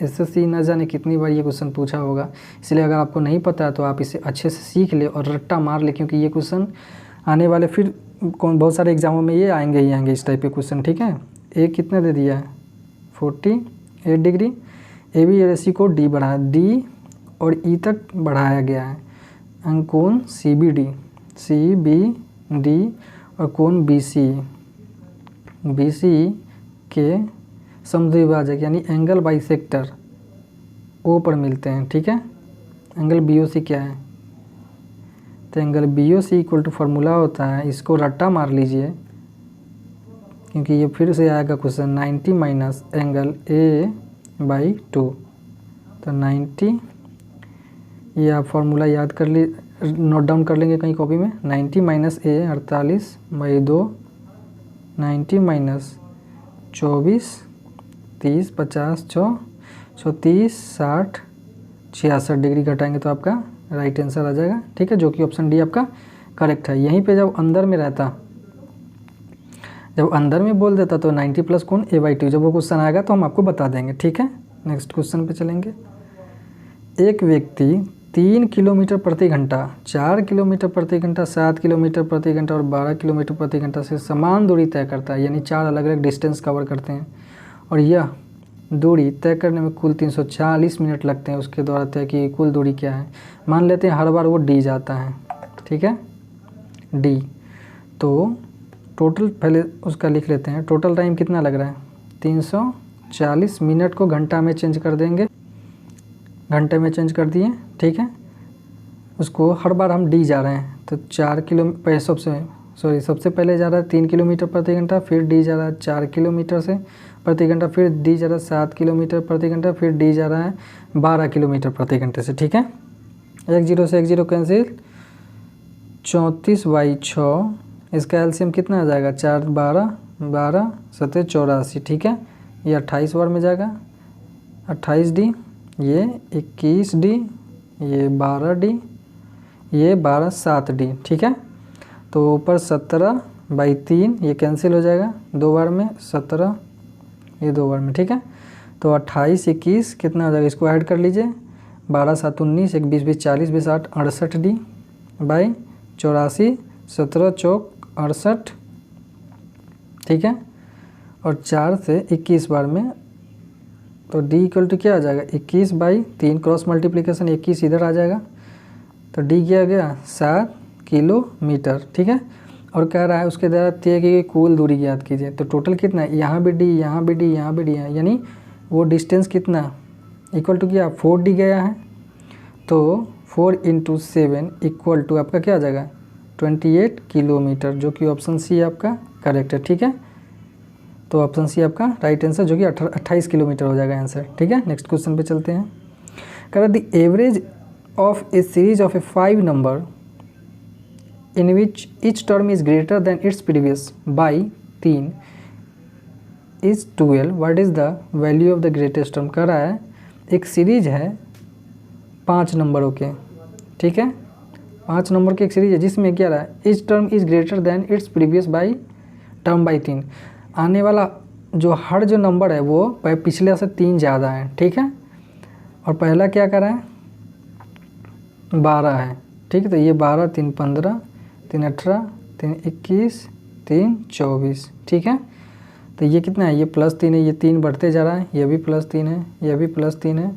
SSC न जाने कितनी बार ये क्वेश्चन पूछा होगा, इसलिए अगर आपको नहीं पता है तो आप इसे अच्छे से सीख ले और रट्टा मार ले, क्योंकि ये क्वेश्चन आने वाले फिर बहुत सारे एग्जामों में ये आएंगे ही आएंगे इस टाइप के क्वेश्चन, ठीक है। ए कितना दे दिया है 48 डिग्री, ABC को D बढ़ाया, D और E तक बढ़ाया गया है। अंकोण CBD और कोण BC के समद्विभाजक यानी एंगल बाइसेक्टर O पर मिलते हैं, ठीक है। एंगल BOC क्या है, तो angle BOC equal to formula होता है, इसको रट्टा मार लीजिए क्योंकि ये फिर से आएगा क्वेश्चन 90 माइनस एंगल A/2। तो 90, ये आप फार्मूला याद कर ली, नोट डाउन कर लेंगे कहीं कॉपी में। 90 माइनस A 48/2, 90 माइनस 24, 30, 50, 30, 60, 66 डिग्री घटाएंगे तो आपका राइट आंसर आ जाएगा, ठीक है, जो कि ऑप्शन डी आपका करेक्ट है। यहीं पे जब अंदर में रहता, जब अंदर में बोल देता तो 90 प्लस कोण A/2, जब वो क्वेश्चन आएगा तो हम आपको बता देंगे, ठीक है। नेक्स्ट क्वेश्चन पे चलेंगे। एक व्यक्ति 3 किलोमीटर प्रति घंटा, 4 किलोमीटर प्रति घंटा, 7 किलोमीटर प्रति घंटा और 12 किलोमीटर प्रति घंटा से समान दूरी तय करता है, यानी 4 अलग अलग डिस्टेंस कवर करते हैं और यह दूरी तय करने में कुल 340 मिनट लगते हैं। उसके द्वारा तय की कुल दूरी क्या है। मान लेते हैं हर बार वो D जाता है, ठीक है, D। तो टोटल पहले उसका लिख लेते हैं, टोटल टाइम कितना लग रहा है 340 मिनट को घंटा में चेंज कर देंगे, घंटे में चेंज कर दिए, ठीक है। उसको हर बार हम D जा रहे हैं तो 4 किलोमीटर, सबसे पहले जा रहा है 3 किलोमीटर प्रति घंटा, फिर D जा रहा है 4 किलोमीटर से प्रति घंटा, फिर D जा रहा है 7 किलोमीटर प्रति घंटा, फिर D जा रहा है 12 किलोमीटर प्रति घंटे से, ठीक है। 1 0 से 1 0 कैंसिल, 34/6, इसका एलसीएम कितना आ जाएगा 4 12 12 7 84, ठीक है। ये 28 बार में जाएगा, 28D, ये 21D, ये 12D, ये 12 7D, ठीक है। तो ऊपर 17/3 ये कैंसिल हो जाएगा 2 बार में, 17 ये 2 बार में, ठीक है। तो 28 21 कितना हो जाएगा, इसको ऐड कर लीजिए, 12 7 19, 1 20 20 40 20 8 68D बाई 84, 17 चौक 68, ठीक है। और 4 से 21 बार में, तो D इक्वल टू क्या आ जाएगा 21/3, क्रॉस मल्टीप्लिकेशन 21 इधर आ जाएगा, तो D क्या आ गया 7 किलोमीटर, ठीक है। और कह रहा है उसके द्वारा तय की कुल दूरी याद कीजिए, तो टोटल कितना है, यहाँ भी D, यहाँ भी D, यहाँ भी D है, यानी वो डिस्टेंस कितना इक्वल टू क्या 4D गया है। तो 4 × 7 इक्वल टू आपका क्या आ जाएगा 28 किलोमीटर, जो कि ऑप्शन सी आपका करेक्ट है, ठीक है। तो ऑप्शन सी आपका राइट आंसर, जो कि 28 किलोमीटर हो जाएगा आंसर, ठीक है। नेक्स्ट क्वेश्चन पे चलते हैं। कह रहा the average of A series of A 5 number in which each term is greater than its previous by 3 is 12, what is the value of the greatest term। कह रहा है एक सीरीज है 5 नंबरों के, ठीक है, 5 नंबर की एक सीरीज है जिसमें क्या रहा है each term is greater than its previous by term by 3, आने वाला जो हर जो नंबर है वो पिछले से 3 ज़्यादा है, ठीक है। और पहला क्या कर रहा है 12 है, ठीक है। तो ये 12 3 15 3 18 3 21 3 24, ठीक है। तो ये कितना है, ये +3 है, ये 3 बढ़ते जा रहा है, ये भी +3 है, ये भी +3 है,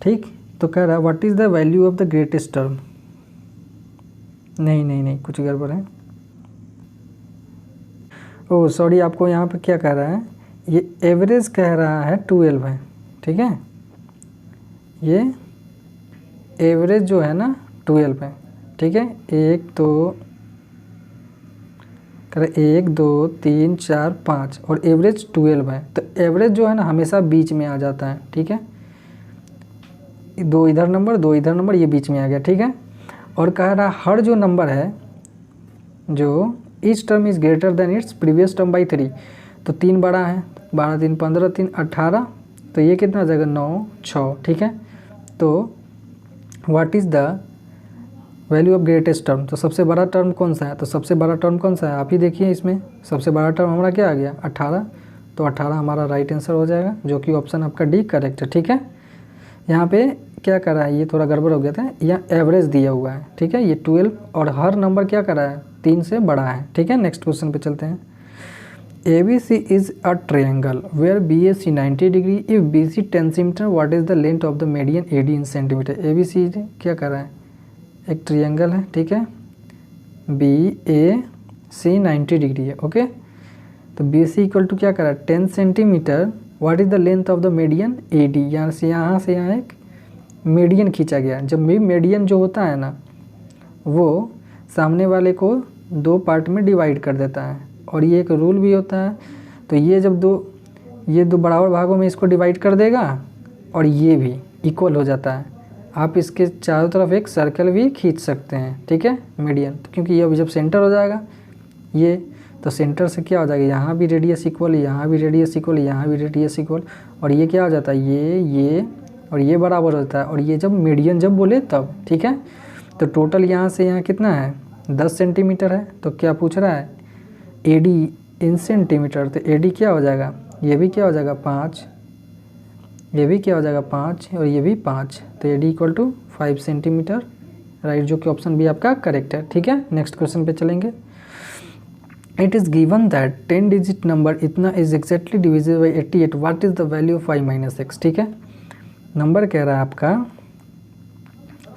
ठीक। तो कह रहा है what is the value of the greatest term. नहीं कुछ गड़बड़ है, ओह सॉरी, आपको यहाँ पे क्या कह रहा है, ये एवरेज कह रहा है 12 है, ठीक है। ये एवरेज जो है ना 12 है, ठीक है। 1 2 3 4 5 और एवरेज 12 है। तो एवरेज जो है ना हमेशा बीच में आ जाता है, ठीक है। 2 इधर नंबर 2 इधर नंबर, ये बीच में आ गया, ठीक है। और कह रहा हर जो नंबर है जो each term is greater than its previous term by 3, तो 3 बड़ा है, 12 3 15 3 18, तो ये कितना आ जाएगा 9 6, ठीक है। तो what is the value of greatest term, तो सबसे बड़ा टर्म कौन सा है, तो सबसे बड़ा टर्म कौन सा है आप ही देखिए, इसमें सबसे बड़ा टर्म हमारा क्या आ गया 18, तो 18 हमारा राइट आंसर हो जाएगा, जो कि ऑप्शन आपका डी करेक्ट है। ठीक है, यहाँ पे क्या कर रहा है, ये थोड़ा गड़बड़ हो गया था, यहाँ एवरेज दिया हुआ है। ठीक है, ये 12 और हर नंबर क्या कर रहा है 3 से बड़ा है। ठीक है, नेक्स्ट क्वेश्चन पे चलते हैं। ABC is a triangle where BAC 90 degree if BC 10 cm what is the length of the median AD in centimeter। ABC क्या कर रहा है, एक ट्रायंगल है। ठीक है, BAC 90 डिग्री है। ओके, तो BC इक्वल टू क्या कर रहा है 10 centimetre, what is the length of the median AD। यहाँ से यहाँ एक मीडियन खींचा गया। जब भी मीडियन जो होता है ना वो सामने वाले को 2 पार्ट में डिवाइड कर देता है, और ये एक रूल भी होता है। तो ये जब ये दो बराबर भागों में इसको डिवाइड कर देगा और ये भी इक्वल हो जाता है। आप इसके चारों तरफ एक सर्कल भी खींच सकते हैं। ठीक है, मीडियन, तो क्योंकि ये अभी जब सेंटर हो जाएगा ये, तो सेंटर से क्या हो जाएगा, यहाँ भी रेडियस इक्वल, यहाँ भी रेडियस इक्वल, यहाँ भी रेडियस इक्वल, और ये क्या हो जाता है ये और ये बराबर होता है, और ये जब मीडियन जब बोले तब। ठीक है, तो टोटल यहाँ से यहाँ कितना है 10 सेंटीमीटर है। तो क्या पूछ रहा है AD इन सेंटीमीटर, तो AD क्या हो जाएगा, ये भी क्या हो जाएगा 5, ये भी क्या हो जाएगा 5, और ये भी 5, तो AD equal to 5 centimetre, right, जो कि ऑप्शन बी आपका करेक्ट है। ठीक है, नेक्स्ट क्वेश्चन पे चलेंगे। It is given that 10 digit number इतना is exactly divisible by 88, what is the value of 5 - x। ठीक है, नंबर कह रहा है आपका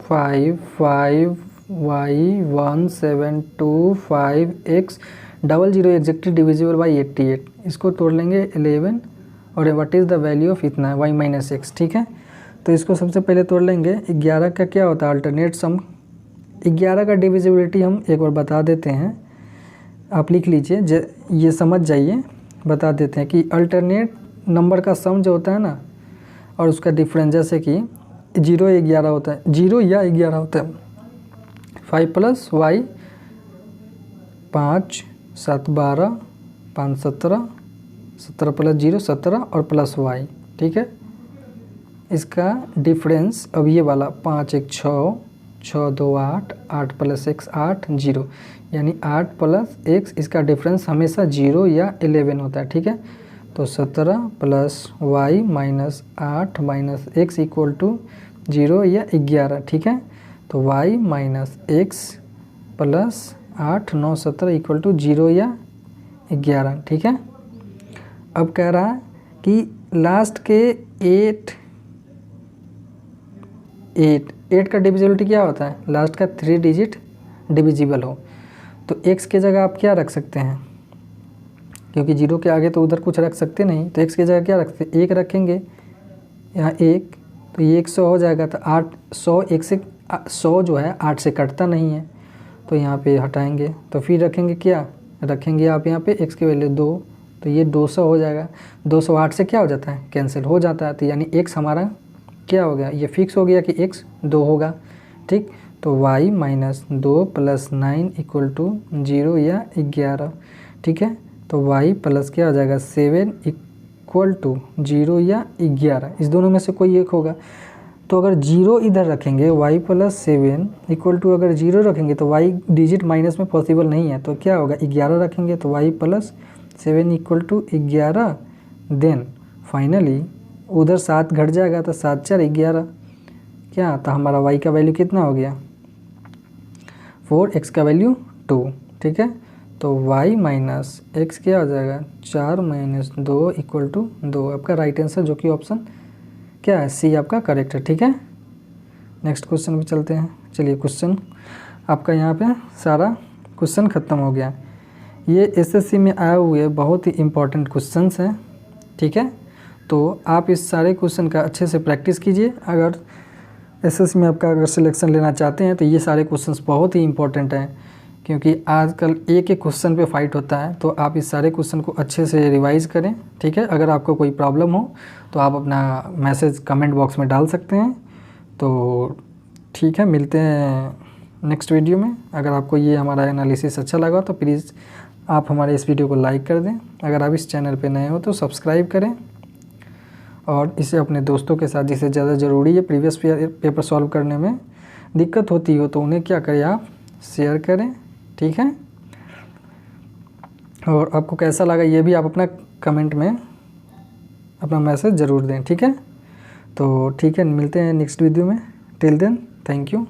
5y1725x 00 एक्जैक्टली डिविजिबल बाई 88। इसको तोड़ लेंगे 11, और what is the value of इतना y - x। ठीक है, तो इसको सबसे पहले तोड़ लेंगे। 11 का क्या होता है अल्टरनेट सम, 11 का डिविजिबिलिटी हम एक बार बता देते हैं, आप लिख लीजिए, ये समझ जाइए, बता देते हैं कि अल्टरनेट नंबर का सम जो होता है ना, और उसका डिफरेंस, जैसे कि 0 या 11 होता है, 0 या 11 होता है, 5 + y 5 7 12 5 17 17 + 0 17 और प्लस y। ठीक है, इसका डिफरेंस अब ये वाला 5 1 6 6 2 8 8 + x 8 0, यानी 8 + x, इसका डिफरेंस हमेशा 0 या 11 होता है। ठीक है, तो 17 + y - 8 - x इक्वल टू 0 या 11। ठीक है, तो y - x + 8 9 17 इक्वल टू 0 या 11। ठीक है, अब कह रहा है कि लास्ट के 8 का डिविजिबिलिटी क्या होता है, लास्ट का 3 डिजिट डिविजिबल हो, तो x के जगह आप क्या रख सकते हैं, क्योंकि 0 के आगे तो उधर कुछ रख सकते नहीं, तो x की जगह क्या रखते हैं 1 रखेंगे, यहाँ 1, तो ये 100 हो जाएगा। तो 8 100 1 से 100 जो है 8 से कटता नहीं है, तो यहाँ पे हटाएंगे, तो फिर रखेंगे क्या रखेंगे आप यहाँ पे x की वैल्यू 2, तो ये 200 हो जाएगा। 208 से क्या हो जाता है कैंसिल हो जाता है, तो यानी x हमारा क्या हो गया, ये फिक्स हो गया कि x 2 होगा। ठीक, तो y - 2 + 9 इक्वल टू 0 या 11। ठीक है, तो y प्लस क्या हो जाएगा 7 इक्वल टू 0 या 11, इस दोनों में से कोई एक होगा। तो अगर 0 इधर रखेंगे y + 7 इक्वल टू, अगर 0 रखेंगे तो y डिजिट माइनस में पॉसिबल नहीं है, तो क्या होगा 11 रखेंगे, तो y + 7 equal to 11, then finally उधर 7 घट जाएगा, तो 7 4 11, क्या, तो हमारा y का वैल्यू कितना हो गया 4, x का वैल्यू 2। ठीक है, तो y - x क्या हो जाएगा 4 - 2 इक्वल टू 2, आपका राइट आंसर, जो कि ऑप्शन क्या है सी आपका करेक्ट है। ठीक है, नेक्स्ट क्वेश्चन पे चलते हैं। चलिए, क्वेश्चन आपका यहाँ पे सारा क्वेश्चन ख़त्म हो गया। ये एसएससी में आए हुए बहुत ही इम्पोर्टेंट क्वेश्चंस हैं। ठीक है, तो आप इस सारे क्वेश्चन का अच्छे से प्रैक्टिस कीजिए। अगर एसएससी में आपका अगर सिलेक्शन लेना चाहते हैं तो ये सारे क्वेश्चंस बहुत ही इंपॉर्टेंट हैं, क्योंकि आजकल एक एक क्वेश्चन पे फाइट होता है। तो आप इस सारे क्वेश्चन को अच्छे से रिवाइज़ करें। ठीक है, अगर आपको कोई प्रॉब्लम हो तो आप अपना मैसेज कमेंट बॉक्स में डाल सकते हैं। तो ठीक है, मिलते हैं नेक्स्ट वीडियो में। अगर आपको ये हमारा एनालिसिस अच्छा लगा तो प्लीज़ आप हमारे इस वीडियो को लाइक कर दें। अगर आप इस चैनल पे नए हो तो सब्सक्राइब करें, और इसे अपने दोस्तों के साथ, जिसे ज़्यादा ज़रूरी है प्रीवियस पेपर सॉल्व करने में, दिक्कत होती हो तो उन्हें क्या करें, आप शेयर करें, ठीक है। और आपको कैसा लगा ये भी आप अपना कमेंट में अपना मैसेज ज़रूर दें, ठीक है। तो ठीक है, मिलते हैं नेक्स्ट वीडियो में। Till then thank you.